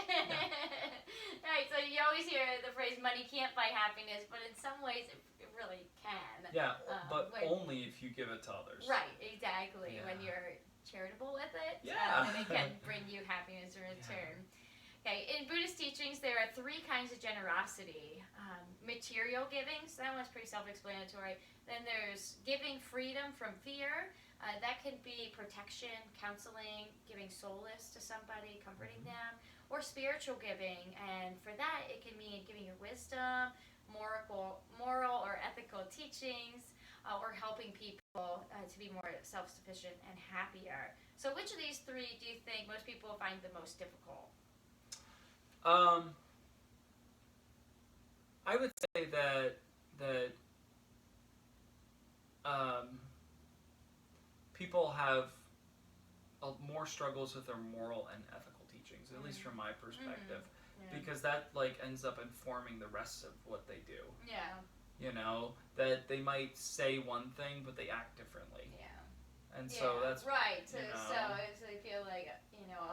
[SPEAKER 2] Right. So you always hear the phrase "money can't buy happiness," but in some ways it really can.
[SPEAKER 1] Yeah, but only if you give it to others.
[SPEAKER 2] Right. Exactly.
[SPEAKER 1] Yeah.
[SPEAKER 2] When you're charitable with it,
[SPEAKER 1] Yeah.
[SPEAKER 2] and it can bring you happiness in return. Yeah. Okay. In Buddhist teachings, there are 3 kinds of generosity: material giving. So that one's pretty self-explanatory. Then there's giving freedom from fear. That could be protection, counseling, giving solace to somebody, comforting them, or spiritual giving. And for that, it can mean giving your wisdom, moral or ethical teachings, or helping people to be more self-sufficient and happier. So which of these 3 do you think most people find the most difficult?
[SPEAKER 1] I would say that people have more struggles with their moral and ethical teachings, at least from my perspective, because that ends up informing the rest of what they do.
[SPEAKER 2] Yeah.
[SPEAKER 1] You know, that they might say one thing, but they act differently.
[SPEAKER 2] Yeah.
[SPEAKER 1] And so that's
[SPEAKER 2] right.
[SPEAKER 1] You know,
[SPEAKER 2] So I feel like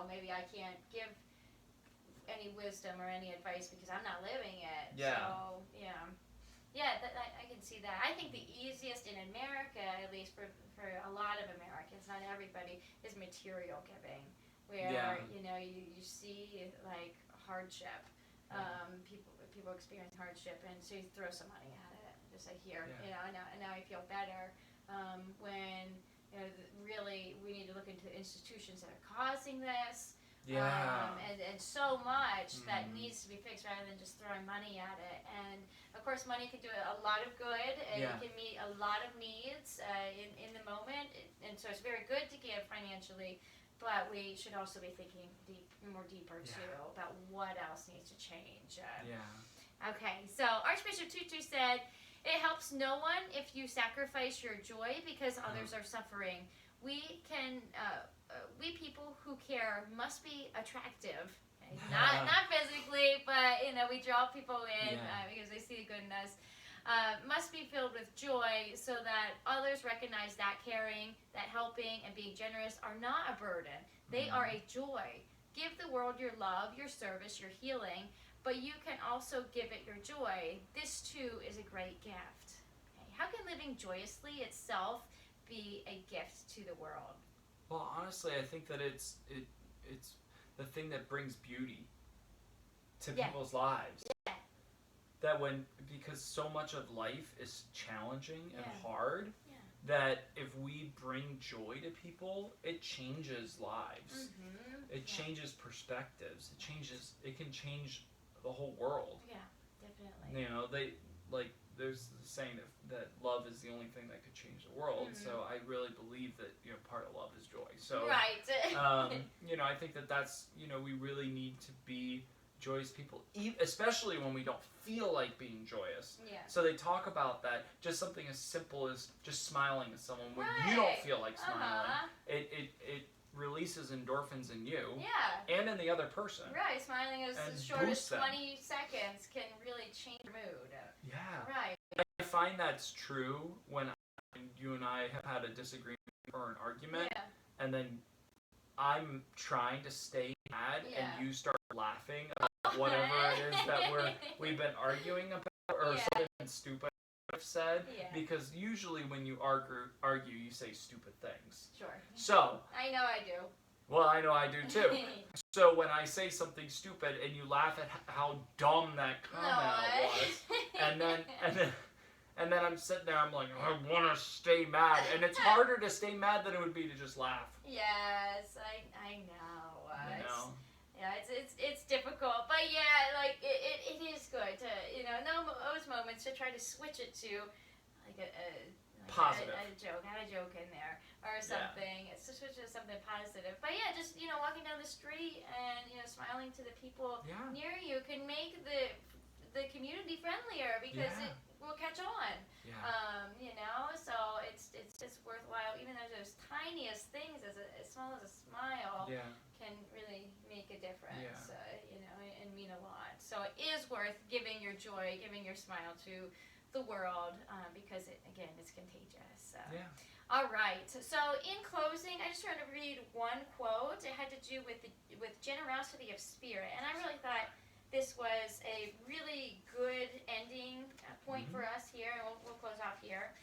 [SPEAKER 2] maybe I can't give any wisdom or any advice because I'm not living it.
[SPEAKER 1] Yeah.
[SPEAKER 2] So I can see that. I think the easiest in America, at least for a lot of Americans, not everybody, is material giving, where you see like hardship. People experience hardship, and so you throw some money at it. Just like here, and now I feel better. When really we need to look into institutions that are causing this. And so much that needs to be fixed rather than just throwing money at it. And of course, money can do a lot of good, and it can meet a lot of needs in the moment. And so it's very good to give financially, but we should also be thinking more deeper too about what else needs to change. Okay, so Archbishop Tutu said, "It helps no one if you sacrifice your joy because others are suffering. We people who care must be attractive, okay? not physically, but we draw people in because they see the good in us. Must be filled with joy so that others recognize that caring, that helping, and being generous are not a burden. They are a joy. Give the world your love, your service, your healing, but you can also give it your joy. This too is a great gift." Okay? How can living joyously itself be a gift to the world?
[SPEAKER 1] Well, honestly, I think that it's the thing that brings beauty to people's lives.
[SPEAKER 2] Yeah.
[SPEAKER 1] That because so much of life is challenging and hard, that if we bring joy to people, it changes lives. It changes perspectives. It can change the whole world.
[SPEAKER 2] Yeah, definitely.
[SPEAKER 1] There's the saying that love is the only thing that could change the world. So I really believe that part of love is joy. So
[SPEAKER 2] right.
[SPEAKER 1] I think that's we really need to be joyous people, especially when we don't feel like being joyous.
[SPEAKER 2] Yeah.
[SPEAKER 1] So they talk about that, just something as simple as just smiling at someone when you don't feel like smiling. It releases endorphins in you and in the other person.
[SPEAKER 2] Right, smiling as short as 20 seconds can really change your mood.
[SPEAKER 1] Yeah.
[SPEAKER 2] Right.
[SPEAKER 1] I find that's true when you and I have had a disagreement or an argument, and then I'm trying to stay mad, and you start laughing about whatever it is that we've been arguing about, or something stupid I've said, because usually when you argue, you say stupid things.
[SPEAKER 2] Sure.
[SPEAKER 1] So
[SPEAKER 2] I know I do.
[SPEAKER 1] Well, I know I do too. So when I say something stupid and you laugh at how dumb that comment was, and then I'm sitting there, I'm like, I want to stay mad, and it's harder to stay mad than it would be to just laugh.
[SPEAKER 2] Yes, I know. It's difficult, but it is good to know those moments to try to switch it to like a
[SPEAKER 1] positive.
[SPEAKER 2] A joke, add a joke in there or something. It's to switch to something positive. But just walking down the street and smiling to the people near you can make the community friendlier because it will catch on. So it's worthwhile, even though those tiniest things, as small as a smile, can really make a difference. And mean a lot. So it is worth giving your joy, giving your smile to the world because it's contagious. So. All right. So in closing, I just wanted to read one quote. It had to do with generosity of spirit, and I really thought this was a really good ending point for us here, and we'll close off here.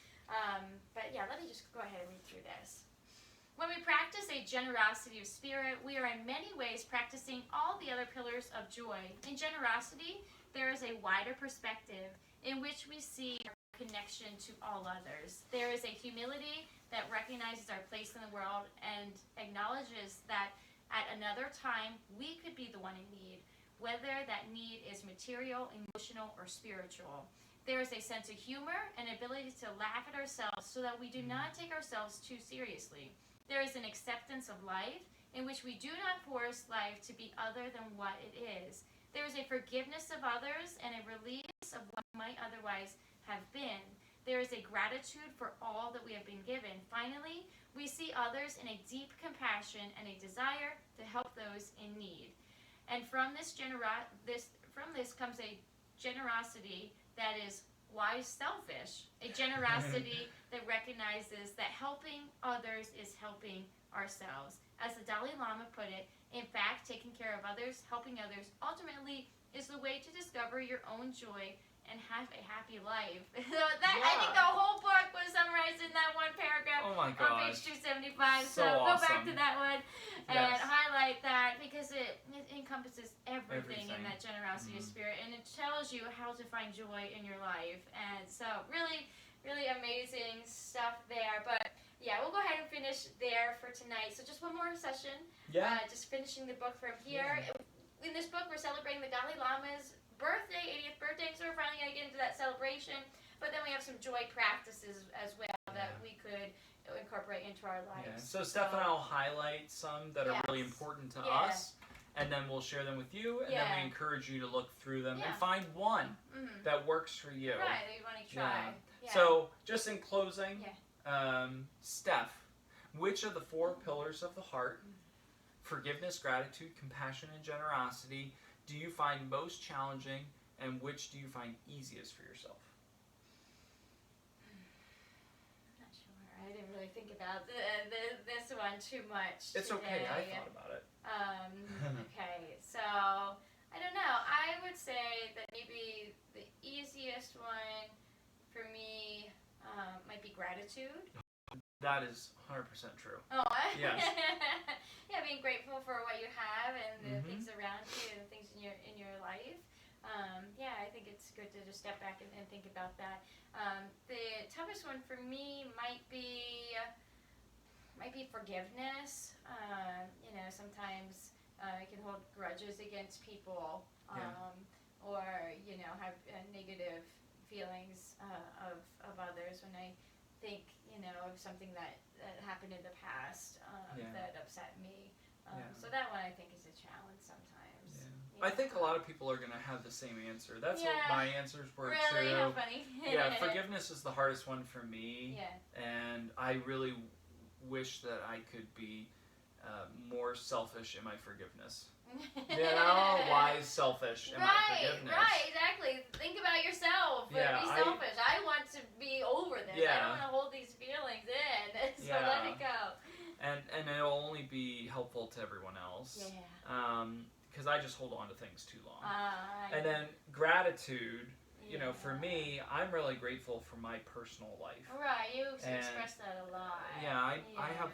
[SPEAKER 2] But yeah, let me just go ahead and read through this. When we practice a generosity of spirit, we are in many ways practicing all the other pillars of joy. In generosity, there is a wider perspective in which we see our connection to all others. There is a humility that recognizes our place in the world and acknowledges that at another time we could be the one in need, whether that need is material, emotional, or spiritual. There is a sense of humor and ability to laugh at ourselves so that we do not take ourselves too seriously. There is an acceptance of life in which we do not force life to be other than what it is. There is a forgiveness of others and a release of what might otherwise have been. There is a gratitude for all that we have been given. Finally, we see others in a deep compassion and a desire to help those in need. And from this comes a generosity that is wise selfish, a generosity that recognizes that helping others is helping ourselves. As the Dalai Lama put it, in fact, taking care of others, helping others, ultimately is the way to discover your own joy and have a happy life. I think the whole book was summarized in that one paragraph on page 275. So go back to that one and highlight that, because it encompasses everything in that generosity of spirit, and it tells you how to find joy in your life. And so really, really amazing stuff there. But yeah, we'll go ahead and finish there for tonight. So just one more session. Just finishing the book from here. In this book, we're celebrating the Dalai Lama's birthday, 80th birthday, so we're finally going to get into that celebration. But then we have some joy practices as well that we could incorporate into our lives.
[SPEAKER 1] So Steph and I will highlight some that are really important to us, and then we'll share them with you, and then we encourage you to look through them and find one that works for you.
[SPEAKER 2] Right, that you want to try.
[SPEAKER 1] So just in closing, Steph, which of the 4 pillars of the heart, forgiveness, gratitude, compassion, and generosity, do you find most challenging, and which do you find easiest for yourself?
[SPEAKER 2] I'm not sure. I didn't really think about this one too much.
[SPEAKER 1] It's okay. I thought about it.
[SPEAKER 2] Okay, so I don't know. I would say that maybe the easiest one for me might be gratitude.
[SPEAKER 1] That is 100% true.
[SPEAKER 2] Oh,
[SPEAKER 1] yes.
[SPEAKER 2] Yeah, being grateful for what you have and the things around you and the things in your life. I think it's good to just step back and think about that. The toughest one for me might be forgiveness. Sometimes I can hold grudges against people, or have negative feelings of others when I think of something that happened in the past that upset me. So that one I think is a challenge sometimes.
[SPEAKER 1] I think a lot of people are going to have the same answer. That's what my answers were too.
[SPEAKER 2] Really? How funny.
[SPEAKER 1] Forgiveness is the hardest one for me. And I really wish that I could be more selfish in my forgiveness. Why selfish in my forgiveness?
[SPEAKER 2] Right, exactly. Think about yourself. Be selfish. I want to be over this. I don't want to hold these feelings in. So let it go.
[SPEAKER 1] And it'll only be helpful to everyone else. Because I just hold on to things too long. And then gratitude, for me, I'm really grateful for my personal life.
[SPEAKER 2] Right, you express that a lot.
[SPEAKER 1] I have,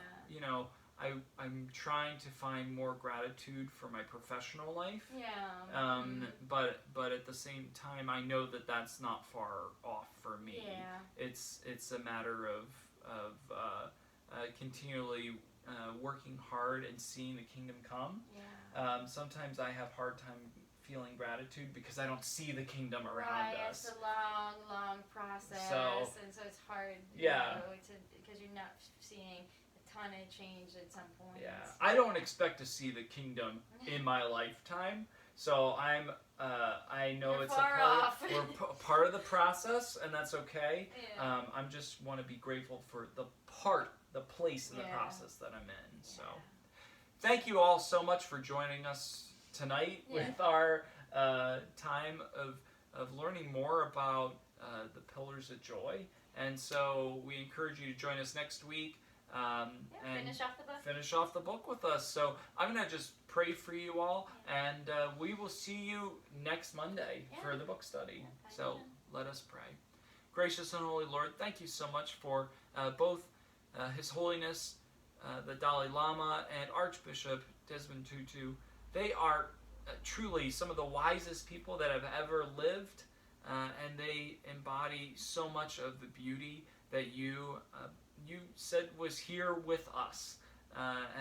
[SPEAKER 1] I'm trying to find more gratitude for my professional life. But at the same time, I know that that's not far off for me. It's a matter of continually working hard and seeing the kingdom come. Sometimes I have hard time feeling gratitude because I don't see the kingdom around us.
[SPEAKER 2] It's a long, long process, and so it's hard. Because you're not seeing a ton of change at some point.
[SPEAKER 1] I don't expect to see the kingdom in my lifetime, so I know
[SPEAKER 2] You're
[SPEAKER 1] it's we're part of the process, and that's okay. I'm just want to be grateful for the place in the process that I'm in. So, thank you all so much for joining us tonight with our time of learning more about the pillars of joy. And so we encourage you to join us next week. And finish off the book with us. So I'm going to just pray for you all, and we will see you next Monday for the book study. So let us pray. Gracious and holy Lord, thank you so much for both His Holiness, the Dalai Lama, and Archbishop Desmond Tutu. They are truly some of the wisest people that have ever lived, and they embody so much of the beauty that you said was here with us,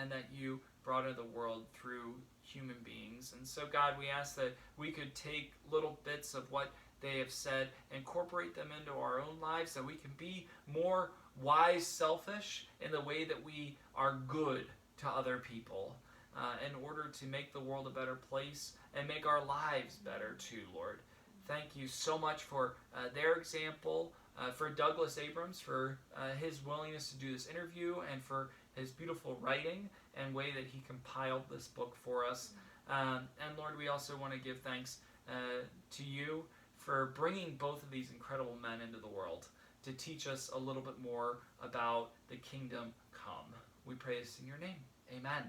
[SPEAKER 1] and that you brought into the world through human beings. And so, God, we ask that we could take little bits of what they have said, incorporate them into our own lives, that we can be more wise, selfish in the way that we are good to other people, in order to make the world a better place and make our lives better too, Lord. Thank you so much for their example, for Douglas Abrams, for his willingness to do this interview, and for his beautiful writing and way that he compiled this book for us. And Lord, we also want to give thanks to you for bringing both of these incredible men into the world to teach us a little bit more about the kingdom come. We pray this in your name. Amen.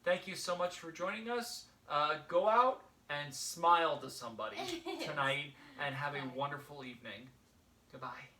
[SPEAKER 1] Thank you so much for joining us. Go out and smile to somebody tonight, and have a wonderful evening. Goodbye.